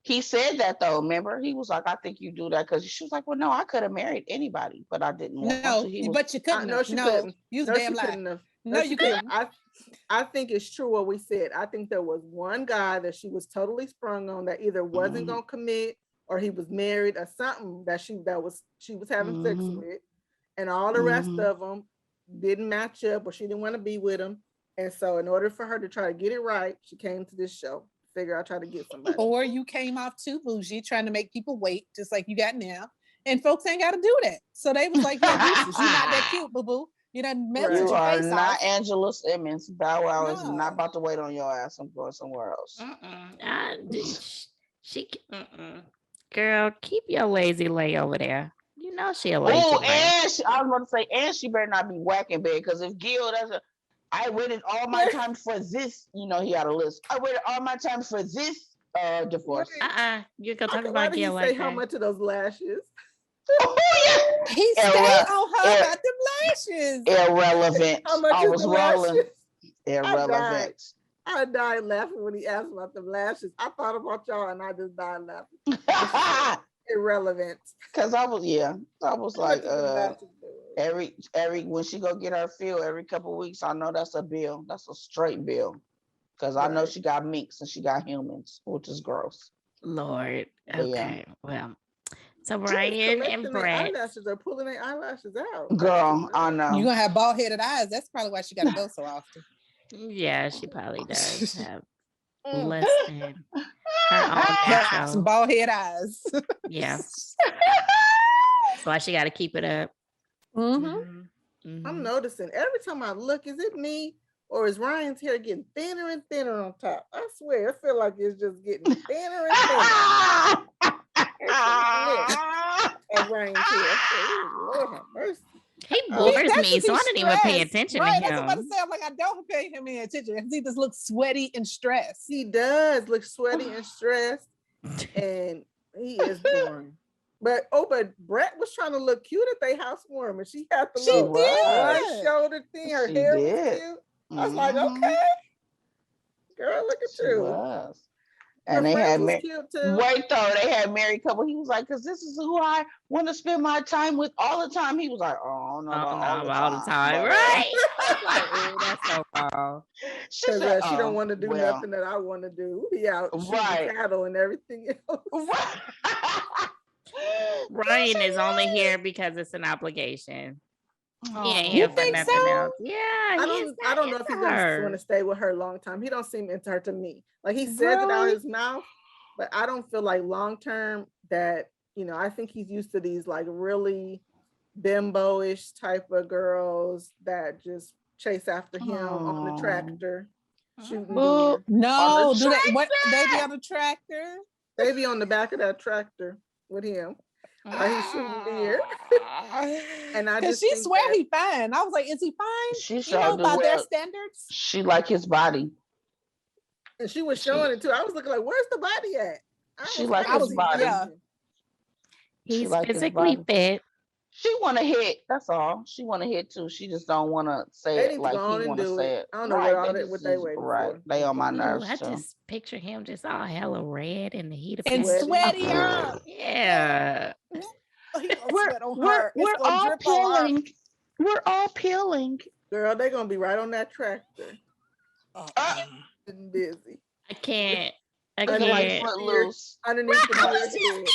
he said that though. Remember, he was like, "I think you do that," because she was like, "Well, no, I could have married anybody, but I didn't want to." No, He was, but you couldn't No, have. she No, couldn't. you was No, damn she lie. couldn't have. No, she you couldn't. couldn't. I think it's true what we said. I think there was one guy that she was totally sprung on that either wasn't gonna commit or he was married or something that she was having sex with, and all the rest of them didn't match up or she didn't want to be with him. And so, in order for her to try to get it right, she came to this show. Figure I'll try to get somebody. Or you came off too bougie, trying to make people wait, just like you got now. And folks ain't got to do that. So they was like, "Yo, deuces, you not that cute, boo boo. You done melted you your are face not off." Angela Simmons. Bow Wow is No. not about to wait on your ass. I'm going somewhere else. Girl, keep your lazy lay over there. You know she a lazy Oh, lay. and I was about to say, and she better not be whacking bed because if Gil doesn't, I waited all my time for this. He had a list. I waited all my time for this divorce. You can talk Why about did he Gil say like how that. much of those lashes? Oh, yeah. He stayed on her about the lashes. Irrelevant. How much I is was the rolling. lashes? Irrelevant. I died laughing when he asked about the lashes. I thought about y'all and I just died laughing. Irrelevant. Because I was like, How much is the lashes, dude? every when she go get her fill every couple of weeks, I know that's a bill. That's a straight bill. Because I know Right. she got minks and she got humans, which is gross. Lord. But yeah. Okay. Well, so Who is Ryan and collecting their Brett. eyelashes or pulling their eyelashes out? Girl, I You're know. gonna have bald headed eyes. That's probably why she gotta go so often. Yeah, she probably does have less than her own natural. Some bald head eyes. Yeah. That's why she got to keep it up. I'm noticing every time I look, is it me or is Ryan's hair getting thinner and thinner on top? I swear, I feel like it's just getting thinner and thinner. Of Ryan's hair. Lord have mercy. He bores That me, should so be I didn't even pay stressed. attention Right, to that's what I'm about to him. say. I'm like, I don't pay him any attention because he just looks sweaty and stressed. He does look sweaty and stressed, and he is boring. But Brett was trying to look cute at their housewarming. She had the She little one did. shoulder thing. Her She hair did. was cute. I was like, Mhm. okay, girl, look at She you. was. Her And they friends had was cute too. wait though, they had married couple. He was like, "Cause this is who I want to spend my time with all the time." He was like, "Oh no, all the time, but, right? I was like, oh, that's so wrong. She Because said, she don't "Oh, want to do well." nothing that I want to do. We out shooting Right. cattle and everything else. Ryan is only here because it's an obligation. He ain't You here for think nothing so? else. Yeah, I don't know if he's gonna want to stay with her a long time. He don't seem into her to me. Like he says it out Really? his mouth, but I don't feel like long term that I think he's used to these like really bimbo-ish type of girls that just chase after him on the tractor, shooting deer. No, do they what they be on the tractor? They be on the back of that tractor with him while he's shooting deer. And I Because just she think swear that- he fine. I was like, is he fine? She You sure know, do. by their Well, standards. she like his body. and she was showing it too. I was looking like, where's the body at? She like his body. Yeah. He's like his physically body. fit. She want to hit. That's all. She want to hit too. She just don't want to say They it need to like go on he and want to do say it. it. I don't know Right, what they waiting right. for. They on my Ooh, nerves I too. just picture him just all hella red in the heat of And passion. sweatier. Yeah. He gonna sweat on her. It's We're gonna all drip on her. peeling. We're all peeling. Girl, they're gonna be right on that tractor. Getting busy. I can't. I Looking like can't. Footloose. Underneath the deer head.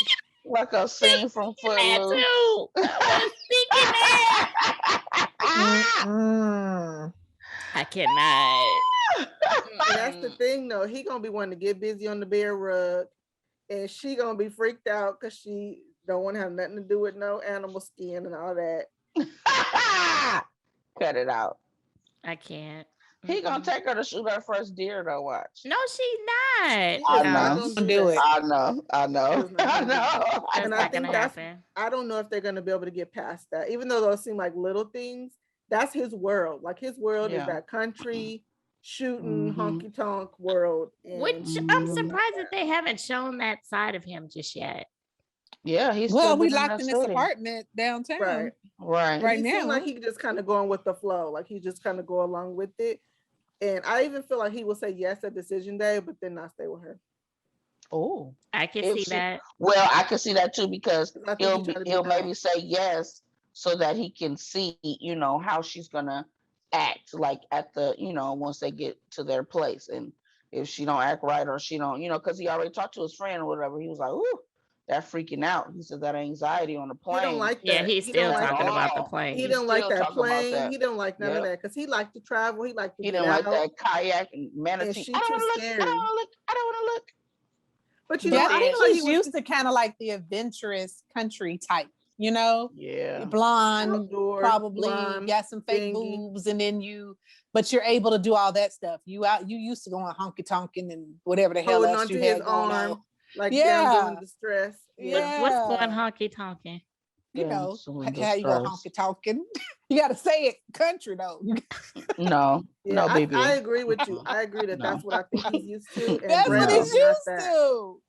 Like a scene from That Footloose. too. I was thinking that. I cannot. And that's the thing though. He gonna be wanting to get busy on the bear rug. And she gonna be freaked out because she don't want to have nothing to do with no animal skin and all that. Cut it out. I can't. He gonna take her to shoot her first deer though. Watch. No, she's not. He's I not know. gonna Do it. I know. I know. That's I not know. That's And I not think gonna that's happen. I don't know if they're gonna be able to get past that. Even though those seem like little things, that's his world. Like his world is Yeah. that country shooting Mhm. honky tonk world. Which And I'm Mhm. surprised that they haven't shown that side of him just yet. Yeah, he's Well, still we been in locked that in this city. apartment downtown right. Right. And right he seemed like now. he just kind of going with the flow. Like he just kind of go along with it. And I even feel like he will say yes at decision day, but then not stay with her. Oh. I can If see she, that. well, I can see that too because 'Cause I think he trying to be he'll maybe nice. say yes so that he can see, how she's gonna act like at the, once they get to their place. And if she don't act right or she don't, because he already talked to his friend or whatever, he was like, ooh, that freaking out. He said that anxiety on the He don't plane. like Yeah, that. he's He still don't like At talking that. about the all. plane. He He's didn't like still that talking about plane. that. He didn't like none of Yep. that because he liked to travel. He liked to He get didn't like out. that kayak and And manatee. she I don't too want to look. I scary. don't want to look. I don't want to look. But you But know, Yeah, I I think feel like he he's was used to kind of like the adventurous country type, Yeah. blonde, outdoor, probably blonde, got some fake dingy. boobs, and then but you're able to do all that stuff. You used to going honky tonking and whatever the hell Holding else onto you his had going on. arm, like down Yeah, doing distress. What's going yeah. honky tonking? Yeah. So How you go honky tonking. You got to say it country though. No. Yeah, No, baby. I agree with you. I agree that No. that's what I think he's used to. And That's Brett what No. he's is not used that. to.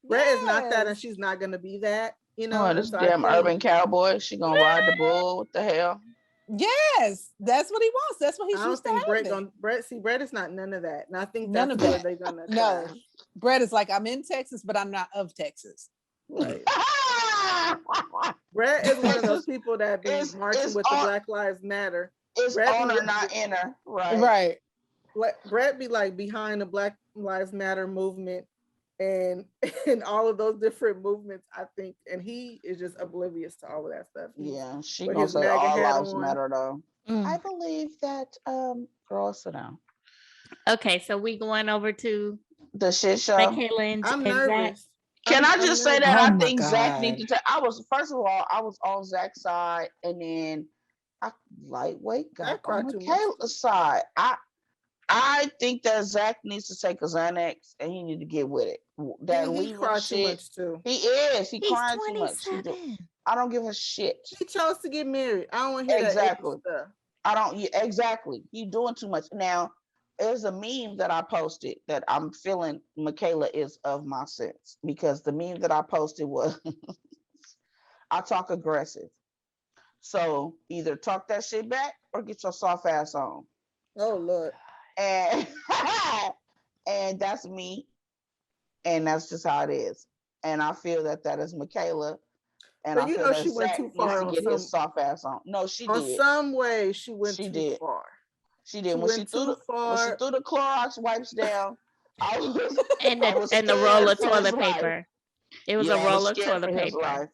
Brett is not that, and Yes. she's not gonna be that. Oh, this So I damn think urban cowboy. She gonna ride the bull. What the hell? Yes, that's what he wants. That's what he's I don't used to think having. Brett is not none of that. And I think None that's of where that. they're gonna No, clash. Brett is like, I'm in Texas, but I'm not of Texas. Right. Brett is one of those people that be marching it's with the on, Black Lives Matter. it's Brett on be or with not the- in her. Right. Right. Brett be like behind the Black Lives Matter movement and and all of those different movements, I think, and he is just oblivious to all of that stuff. Yeah, she with gonna his say MAGA all hat lives on. matter though. Mm. I believe that girl, sit down. Okay, so we going over to The shit show. Michaela and I'm Zach. nervous. Can I I'm just say nervous. that Oh I my think Zach God. needs to take. First of all, I was on Zach's side, and then I lightweight got Zach on cried too much. Michaela's side. I think that Zach needs to take a Xanax and he need to get with it. That He leaving cried too shit. much too. He is. He He's crying too much. I don't give a shit. He chose to get married. I don't want to hear that Exactly. stuff. I don't. Yeah, exactly. He doing too much now. There's a meme that I posted that I'm feeling Michaela is of my sense because the meme that I posted was I talk aggressive. So either talk that shit back or get your soft ass on. Oh Lord. And and that's me. And that's just how it is. And I feel that is Michaela. And But I you feel know that she went Zach too needs far to on get some his soft ass on. No, she on did. some way she went She too did. far. She did. She When she went threw too when she far. threw the Clorox wipes down, I was And I was the scared roll of for his toilet life. paper. It was Yeah, a I was roll of scared for toilet his paper. life.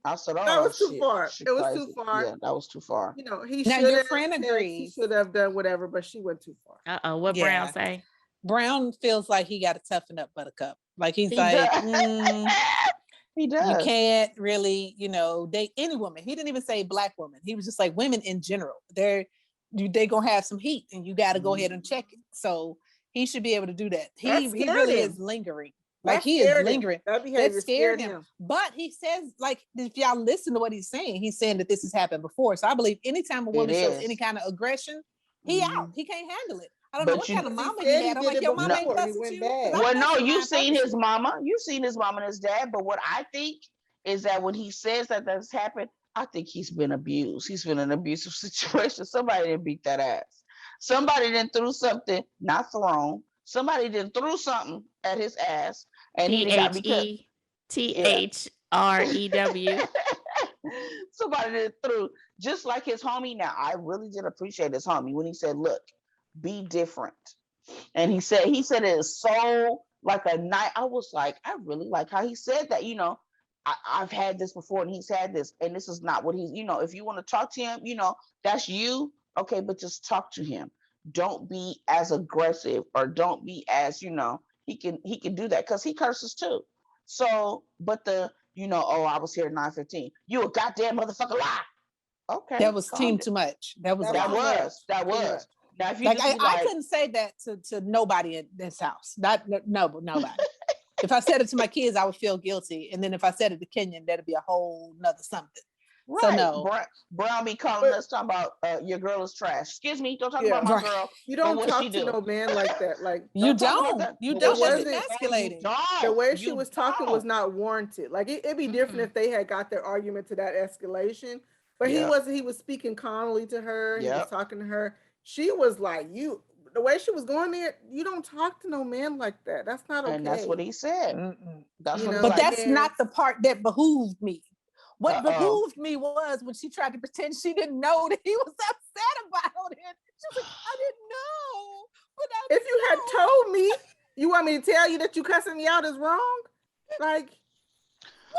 I said, That "Oh was too shit, far. she It was crazy." too far. Yeah, that was too far. You know, he Now should your have friend he agrees. should have done whatever, but she went too far. What Brown Yeah. say? Brown feels like he got to toughen up Buttercup. Like he's He like, does. He does. you can't really, date any woman. He didn't even say black woman. He was just like women in general. They gonna have some heat, and you got to go ahead and check it. So he should be able to do that. He scared really him. is lingering. That Like he is scared him. lingering. That behavior That scared scared him. But he says, like, if y'all listen to what he's saying that this has happened before. So I believe anytime a woman shows any kind of aggression, he out. He can't handle it. I don't know what kind of mama he had. I'm like, your mama ain't fussing you. 'Cause I'm Well, no, fussing you've mine seen first. his mama. You've seen his mama and his dad. But what I think is that when he says that that's happened, I think he's been abused. He's been in an abusive situation. Somebody didn't beat that ass. Somebody didn't threw something, not thrown. Somebody didn't threw something at his ass, and he got because THETHREW. somebody didn't threw just like his homie. Now I really did appreciate his homie when he said, "Look, be different." And he said it is so like a night. I was like, I really like how he said that. I've had this before, and he's had this, and this is not what he's. If you want to talk to him, that's you. Okay, but just talk to him. Don't be as aggressive, or don't be as he can do that because he curses too. So, but oh, I was here at 9:15. You a goddamn motherfucker lie. Okay, That was team too much. That was. That was. Now, if you Like just I couldn't say that to nobody in this house. Nobody. If I said it to my kids, I would feel guilty. And then if I said it to Kenyon, that'd be a whole nother something. So Right. no. Brown be calling But- us talking about your girl is trash. Excuse me, don't talk Yeah. about my Right. girl. You But don't what she talk to do? no man like that. Like You talk about don't. that. You But don't. what That's she do? emasculating. the way You she was talking was don't. not warranted. Like it'd be different if they had got their argument to that escalation. But he Yep. wasn't. He was speaking calmly to her. He was Yep. talking to her. She was like, "You." The way she was going there, you don't talk to no man like that. That's not okay. And that's what he said. Mm-mm. That's You what know, he's But like. that's not the part that behooved me. What Uh-oh. behooved me was when she tried to pretend she didn't know that he was upset about it. She was like, I didn't know. But I If you had told me, you want me to tell you that you cussing me out is wrong? Like,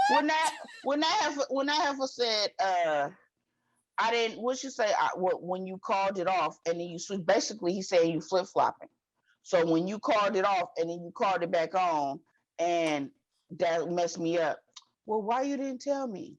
when that heifer said, I didn't. What you say? When you called it off, and then you switch. Basically, he said you flip flopping. So when you called it off, and then you called it back on, and that messed me up. Well, why you didn't tell me,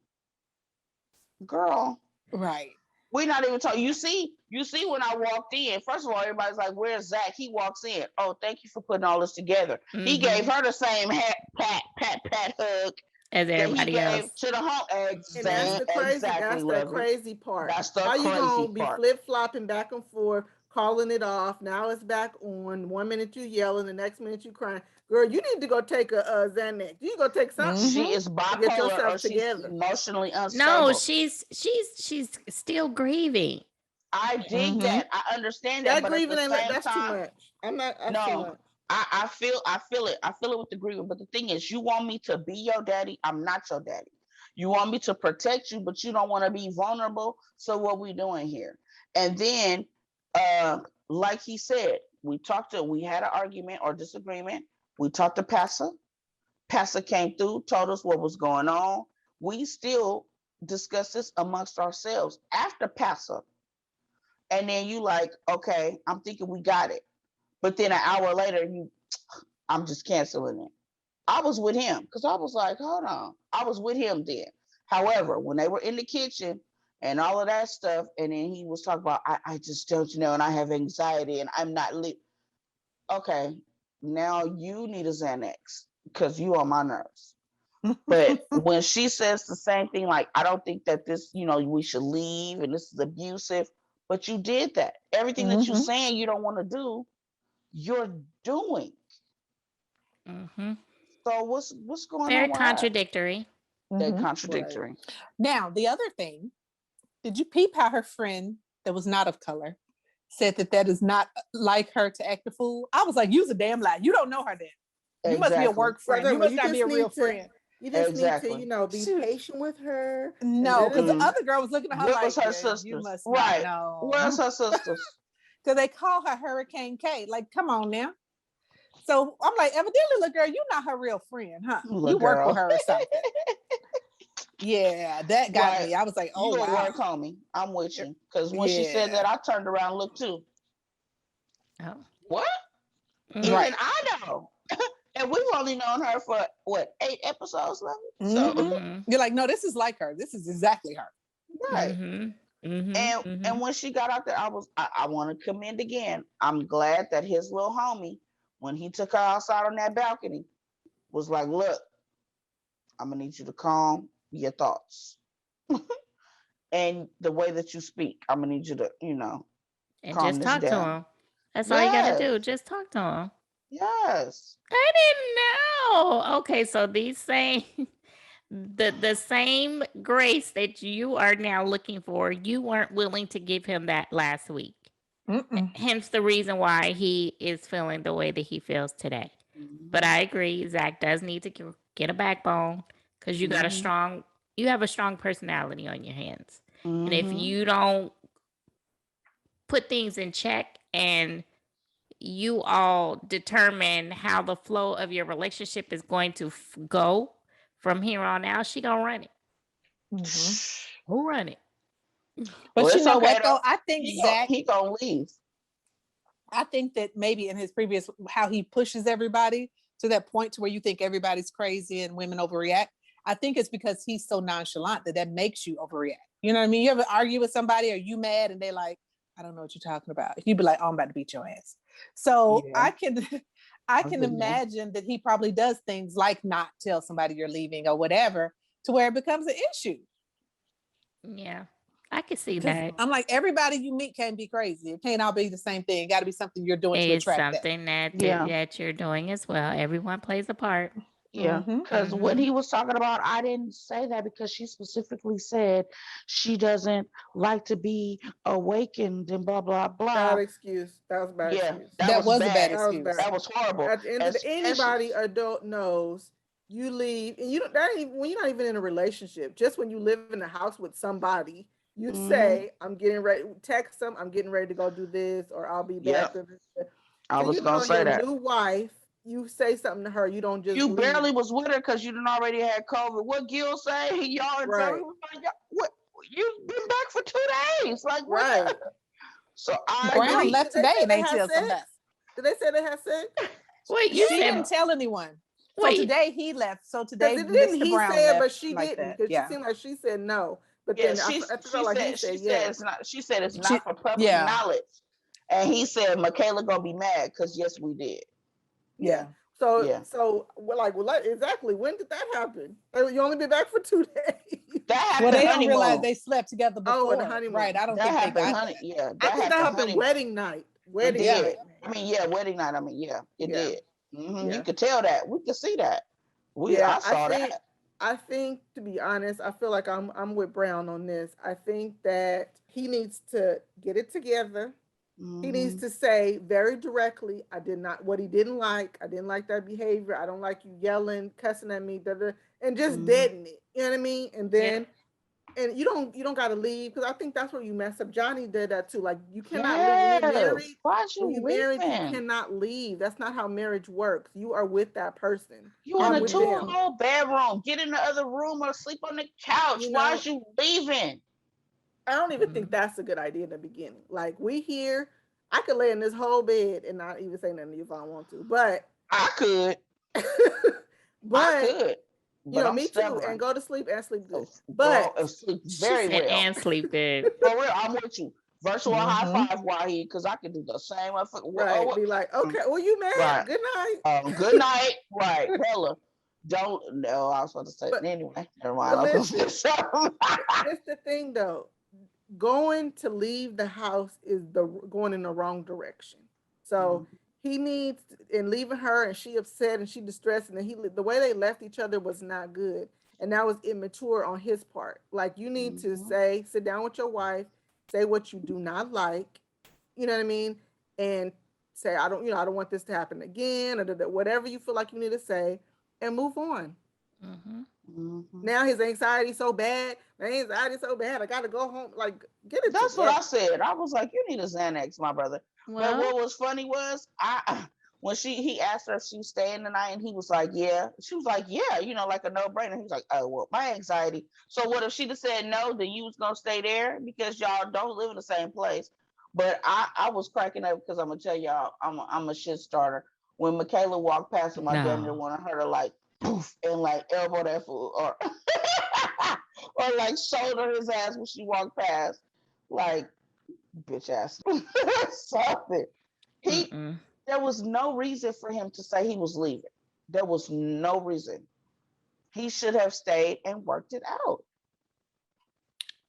girl? right. We're not even talking. You see when I walked in. First of all, everybody's like, "Where's Zach?" He walks in. Oh, thank you for putting all this together. He gave her the same pat hug As that he everybody else. gave to the home. and that's the crazy. Exactly, That's the Lovey. crazy part. That's the How you crazy gonna be part. flip flopping back and forth, calling it off? Now it's back on. 1 minute you yelling, the next minute you crying. Girl, you need to go take a Xanax. You go take something. She is Get bipolar or yourself she's together. emotionally unstable. No, she's still grieving. I dig that. I understand that, That but at grieving the ain't same that's too time, much. I'm not. That's too no. much. I feel it. I feel it with the grieving. But the thing is, you want me to be your daddy. I'm not your daddy. You want me to protect you, but you don't want to be vulnerable. So what we doing here? And then, like he said, we had an argument or disagreement. We talked to Pastor. Pastor came through, told us what was going on. We still discussed this amongst ourselves after Pastor. And then you like, okay, I'm thinking we got it. But then an hour later, I'm just canceling it. I was with him because I was like, hold on. I was with him then. However, when they were in the kitchen and all of that stuff, and then he was talking about, I just don't know, and I have anxiety and I'm not lit. Okay, now you need a Xanax because you on my nerves. But when she says the same thing, like, I don't think that this, we should leave and this is abusive, but you did that. Everything that you're saying you don't want to do, you're doing. So what's going Very on with her? contradictory. They're contradictory. Right. Now, the other thing, did you peep how her friend that was not of color said that is not like her to act a fool? I was like, use a damn lie. You don't know her then. You must be a work friend. You must not be a real friend. You just need to, be patient with her. No, because the other girl was looking at her What like, was her you sisters? must Right. not know. Where's her sisters? Because they call her Hurricane K. Like, come on now. So I'm like, evidently, look, girl, you're not her real friend, huh? You work with her or something. Yeah, that got me. I was like, oh, you wow. You work, homie. I'm with you. Because when she said that, I turned around and looked too. Oh. What? Even I know. And we've only known her for, 8 episodes, Lovey? So you're like, no, this is like her. This is exactly her. Right. And when she got out there, I want to commend again. I'm glad that his little homie, when he took her outside on that balcony, was like, look, I'm gonna need you to calm your thoughts. And the way that you speak, I'm gonna need you to, and calm just this talk to down. him. That's all you gotta do. Just talk to him. Yes. I didn't know. Okay, so these same the same grace that you are now looking for, you weren't willing to give him that last week. Hence the reason why he is feeling the way that he feels today. But I agree, Zach does need to get a backbone because you got you have a strong personality on your hands. And if you don't put things in check and you all determine how the flow of your relationship is going to go from here on out, she gonna run it. Who run it? But you know what, though? I think Zach, he gonna leave. I think that maybe in his previous, how he pushes everybody to that point to where you think everybody's crazy and women overreact. I think it's because he's so nonchalant that makes you overreact. You know what I mean? You ever argue with somebody, or you mad and they're like, I don't know what you're talking about. You'd be like, oh, I'm about to beat your ass. So I can imagine that he probably does things like not tell somebody you're leaving or whatever to where it becomes an issue. Yeah, I can see 'Cause that. I'm like, everybody you meet can't be crazy. It can't all be the same thing. It got to be something you're doing to It's attract that. something Yeah. that you're doing as well. Everyone plays a part. Yeah, Mhm. because when he was talking about, I didn't say that because she specifically said she doesn't like to be awakened and blah blah blah. Bad excuse. That was a bad Yeah, excuse. that That was was a bad bad. That was excuse. bad. That was horrible. At the end of the, Especially, anybody adult knows you leave, and you don't. That ain't even, when you're not even in a relationship. Just when you live in a house with somebody, you Mhm. say, "I'm getting ready." Text them, "I'm getting ready to go do this," or "I'll be back." Yep, I So was you gonna know say your that. new wife. You say something to her. You don't just You leave. barely was with her because you didn't already had COVID. What Gil say? Y'all in Right. was like, what? You've been back for 2 days. Like what? Right. So I Like, Brown agree. left did they today say and they ain't had tell some sex? us. Did they say they had sex? Wait, you She said didn't tell anyone. So wait. today he left. So today Because it didn't. Mr. He Brown said, left but she like didn't. that. Because she Yeah. seemed like she said no. But Yeah, then I she felt like he said said she said yes. it's not. She said it's She, not for public yeah. knowledge. And he said Michaela gonna be mad because yes, we did. Yeah. Yeah. So Yeah, exactly. When did that happen? You only been back for 2 days. that Well, happened they don't realize honeymoon. they slept together Oh, at the before. Right. honeymoon. I don't That think they happened got honey. that. Yeah, I that think that happened happened honeymoon. wedding night. It Wedding did. night. I mean, yeah, wedding night. I mean, yeah, it Yeah. did. You Yeah. could tell that. We could see that. Yeah. I saw that. I think to be honest, I feel like I'm with Brown on this. I think that he needs to get it together. He needs Mhm. to say very directly, I did not what he didn't like. I didn't like that behavior. I don't like you yelling, cussing at me, and just Mhm. deaden it. You know what I mean? And Yeah. then and you don't gotta leave because I think that's where you mess up. Johnny did that too. Like you cannot leave when you're married. Yes. Why'd When you you're married, you leaving? cannot leave. That's not how marriage works. You are with that person. You in You're a with Mhm. them. two-hole bedroom. Get in the other room or sleep on the couch. You know, Why'd you leaving? I don't even think that's a good idea in the beginning. Like we here, I could lay in this whole bed and not even say nothing to you if I want to. But I could. I but could. you But know, I'm me too, and stubborn. go to sleep and sleep good. Girl, But and sleep She very said well. and sleep good. For real, I'm with you. Virtual high Mhm. five, Wahid, because I can do the same. right, be like, okay, well, you mad? Right. Good night. Good night. Right. Hella. Don't. No, I was about to say. But Anyway, never mind. but I was going to listen, say something. it's the thing though. Going to leave the house is going in the wrong direction. So he needs and leaving her, and she upset and she distressed, and then the way they left each other was not good, and that was immature on his part. Like you need to sit down with your wife, say what you do not like, you know what I mean, and say I don't want this to happen again, or whatever you feel like you need to say, and move on. Now his anxiety so bad. My anxiety so bad. I gotta go home. Like, get it That's what I together. said. I was like, you need a Xanax, my brother. But Well, what was funny was when he asked her if she was staying the night, and he was like, yeah. She was like, yeah, like a no-brainer. He was like, oh well, my anxiety. So what if she'd have said no, then you was gonna stay there because y'all don't live in the same place. But I was cracking up because I'm gonna tell y'all, I'm a shit starter. When Michaela walked past him, I damn near no. wanted her to like poof and like elbow that fool or or like shoulder his ass when she walked past. Like, bitch ass. Something. Mm-mm. There was no reason for him to say he was leaving. There was no reason. He should have stayed and worked it out.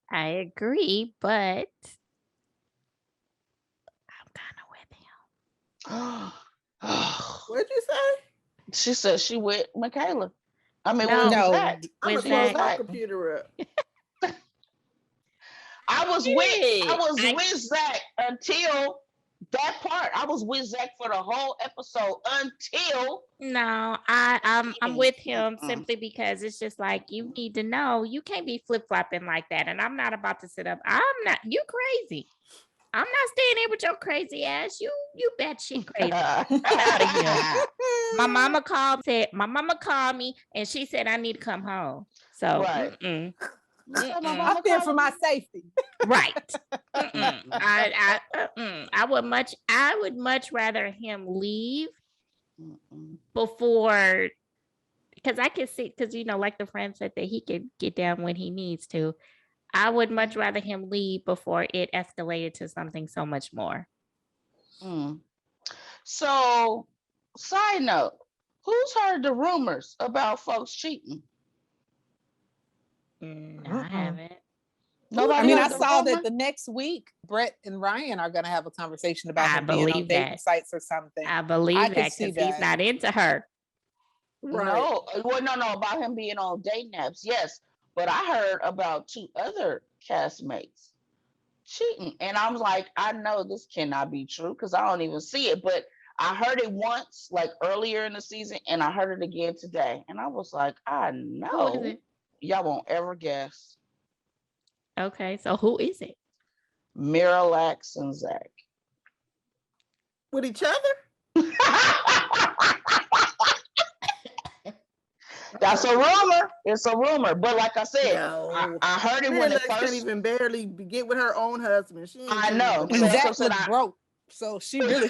I agree, but I'm kind of with him. What'd you say? She said she with Michaela. I mean, No, with No, Zach. I'm with gonna She was close Zach. my Zach. computer up. I was Shit. with Zach until that part. I was with Zach for the whole episode until No, I'm with him simply because it's just like you need to know you can't be flip flopping like that, and I'm not about to sit up. I'm not. You crazy. I'm not staying there with your crazy ass. You batshit crazy. Get out of here. My mama called me and she said I need to come home. So right. mm-mm, You said my mm-mm. I mama fear for calling my you? safety. Right. Mm-mm. I would much rather him leave before, because I can see, because like the friend said that he could get down when he needs to. I would much rather him leave before it escalated to something so much more. Mm. So, side note, who's heard the rumors about folks cheating? No, I haven't. Nobody I mean, heard I the saw rumor? that the next week, Brett and Ryan are going to have a conversation about I him being on believe dating that. sites or something. I believe could that see because he's that. not into her. Right. No, well, no, about him being on dating apps, yes. But I heard about 2 other castmates cheating, and I'm like, I know this cannot be true because I don't even see it. But I heard it once, like earlier in the season, and I heard it again today, and I was like, I Who is know it? y'all won't ever guess. Okay, so who is it? Myrla and Zack. With each other? That's a rumor. It's a rumor. But like I said, No. I heard it when it Miralax can't first. even barely get with her own husband. She ain't I can't know. even- And So- Zach so was I- broke. So she really.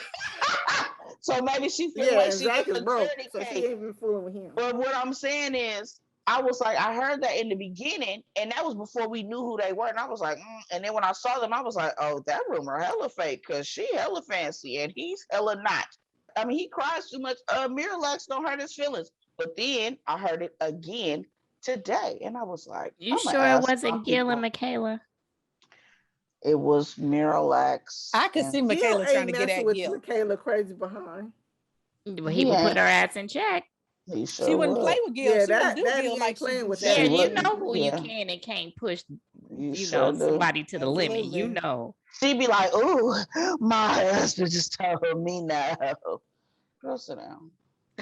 So maybe she feel Yeah, like and she Zach get is broke, maturity so she cake. ain't even fooling with him. But what I'm saying is, I was like, I heard that in the beginning, and that was before we knew who they were. And I was like, and then when I saw them, I was like, oh, that rumor hella fake, because she hella fancy and he's hella not. I mean, he cries too much. Miralax don't hurt his feelings. But then I heard it again today, and I was like, You I'ma sure it ask my wasn't Gil and people. Michaela? It was Miralax. I could see Gil Michaela trying ain't to get messing at with Gil. Michaela crazy behind. Well, he would Yeah. put her ass in check. He sure She wouldn't would. play with Gil. Yeah, she wouldn't do that Gil he like ain't she playing do with Zach. that. Yeah, you wouldn't. know who Yeah. you can and can't push, You you sure know, do. somebody to the limit. You Absolutely. know. She'd be like, "Ooh, my husband just told me no." Girl, sit down.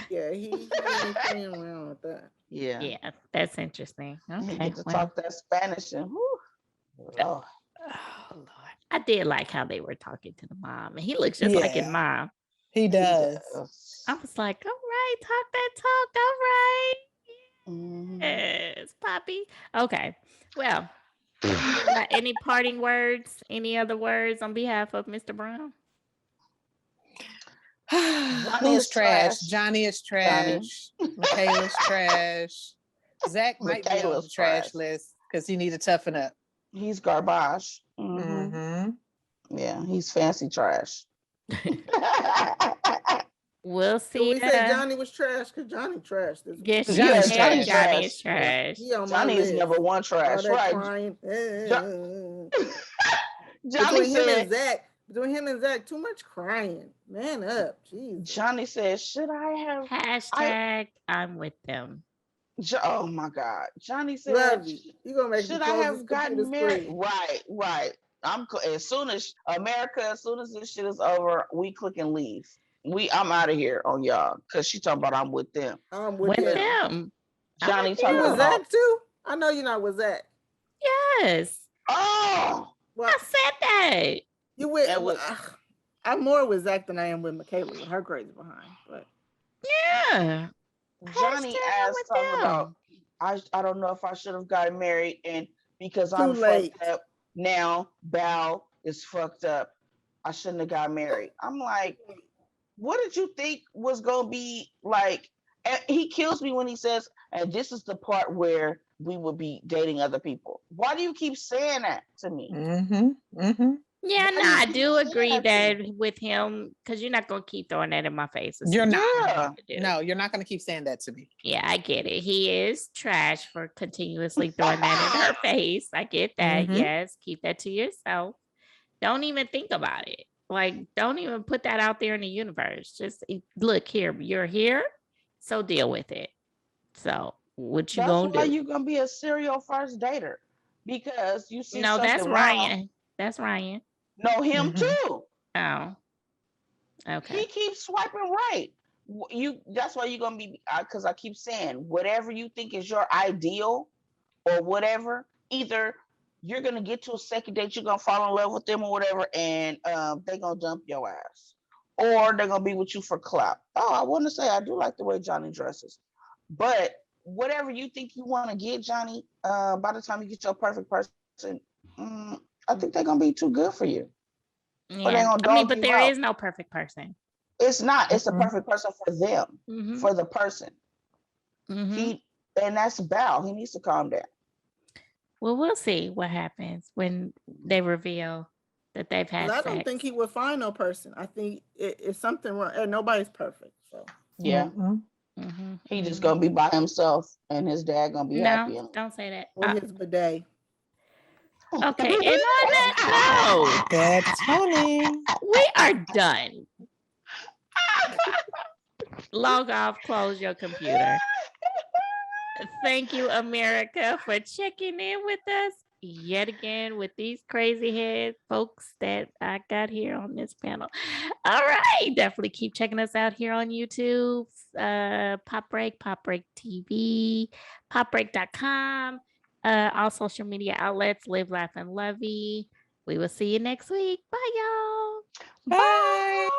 Yeah, he ain't playing around with that. Yeah. Yeah, that's interesting. He Okay. get to Well, talk that Spanish and whew, Lord. oh Lord. I did like how they were talking to the mom. And he looks just like his Yeah. mom. He He does. does. I was like, all right, talk that talk. All right. Mhm. Yes, Poppy. Okay. Well, any parting words? Any other words on behalf of Mr. Brown? Who's is trash? trash. Johnny is Johnny. trash. Michaela's trash. Zach might be on the Michaela's trash trash. list because he need to toughen up. He's garbage. Mhm. Mm-hmm. Yeah, he's fancy trash. We'll So see. we said Johnny was trash because Johnny trash this week. Yes, Johnny's you trash. said Johnny's Johnny trash. is trash. He on my Johnny is list. number one All trash, that right? crying. Johnny Between him and Zach, too much crying. Man up. Jeez. Johnny said, "Should I have?" Hashtag I'm with them. Oh my God, Johnny said, Love you. You gonna make me "Should I close this have gotten computer married?" screen. Right. As soon as as soon as this shit is over, we click and leave. I'm out of here on y'all because she talking about I'm with them. I'm With with them. them. Johnny with talking You with about Zach too? I know you're not with Zach. Yes. oh. Well, I said that. you with? That was- I'm more with Zach than I am with Michaela with her crazy behind. But Yeah. Johnny Hashtag I'm asked with talking them. about I don't know if I should have gotten married and because Too I'm late. fucked up now. Bao is fucked up. I shouldn't have got married. I'm like, what did you think was gonna be like? And he kills me when he says, and this is the part where we would be dating other people. Why do you keep saying that to me? Mm-hmm. Mm-hmm. Yeah, Why no, do you I keep do saying agree that to that me? with him, because you're not gonna keep throwing that in my face. It's You're something not. I Yeah. have to do. No, you're not going to keep saying that to me. Yeah, I get it. He is trash for continuously throwing that in her face. I get that. Mhm. Yes, keep that to yourself. Don't even think about it. Like, don't even put that out there in the universe. Just look here. You're here, so deal with it. So, what you That's gonna why do? you're gonna be a serial first dater because you see No, something that's wrong. Ryan. That's Ryan. No, him Mhm. too. Oh, He okay. keeps swiping right. That's why you're gonna be because I keep saying whatever you think is your ideal or whatever, either you're gonna get to a second date, you're gonna fall in love with them or whatever, and they're gonna dump your ass. Or they're gonna be with you for clout. Oh, I wanna say I do like the way Johnny dresses. But whatever you think you want to get, Johnny, by the time you get your perfect person, I think they're gonna be too good for you. Or they're Yeah. gonna I mean, dog but you there out. is no perfect person. It's not. It's the Mhm. perfect person for them, Mhm. for the person. Mhm. And that's Bao. He needs to calm down. Well, we'll see what happens when they reveal that they've 'cause had I sex. don't think he would find no person. I think it's something wrong. And nobody's perfect. So Yeah, Mm-mm. Mhm, he just mhm. gonna be by himself, and his dad gonna be happy. No, don't say that. with his bidet. Okay, and on that That's funny. note, we are done. Log off, close your computer. Thank you, America, for checking in with us yet again with these crazy head folks that I got here on this panel. All right, definitely keep checking us out here on YouTube, Pop Break TV, popbreak.com, all social media outlets, Live, Laugh, and Lovey. We will see you next week. Bye, y'all. Bye.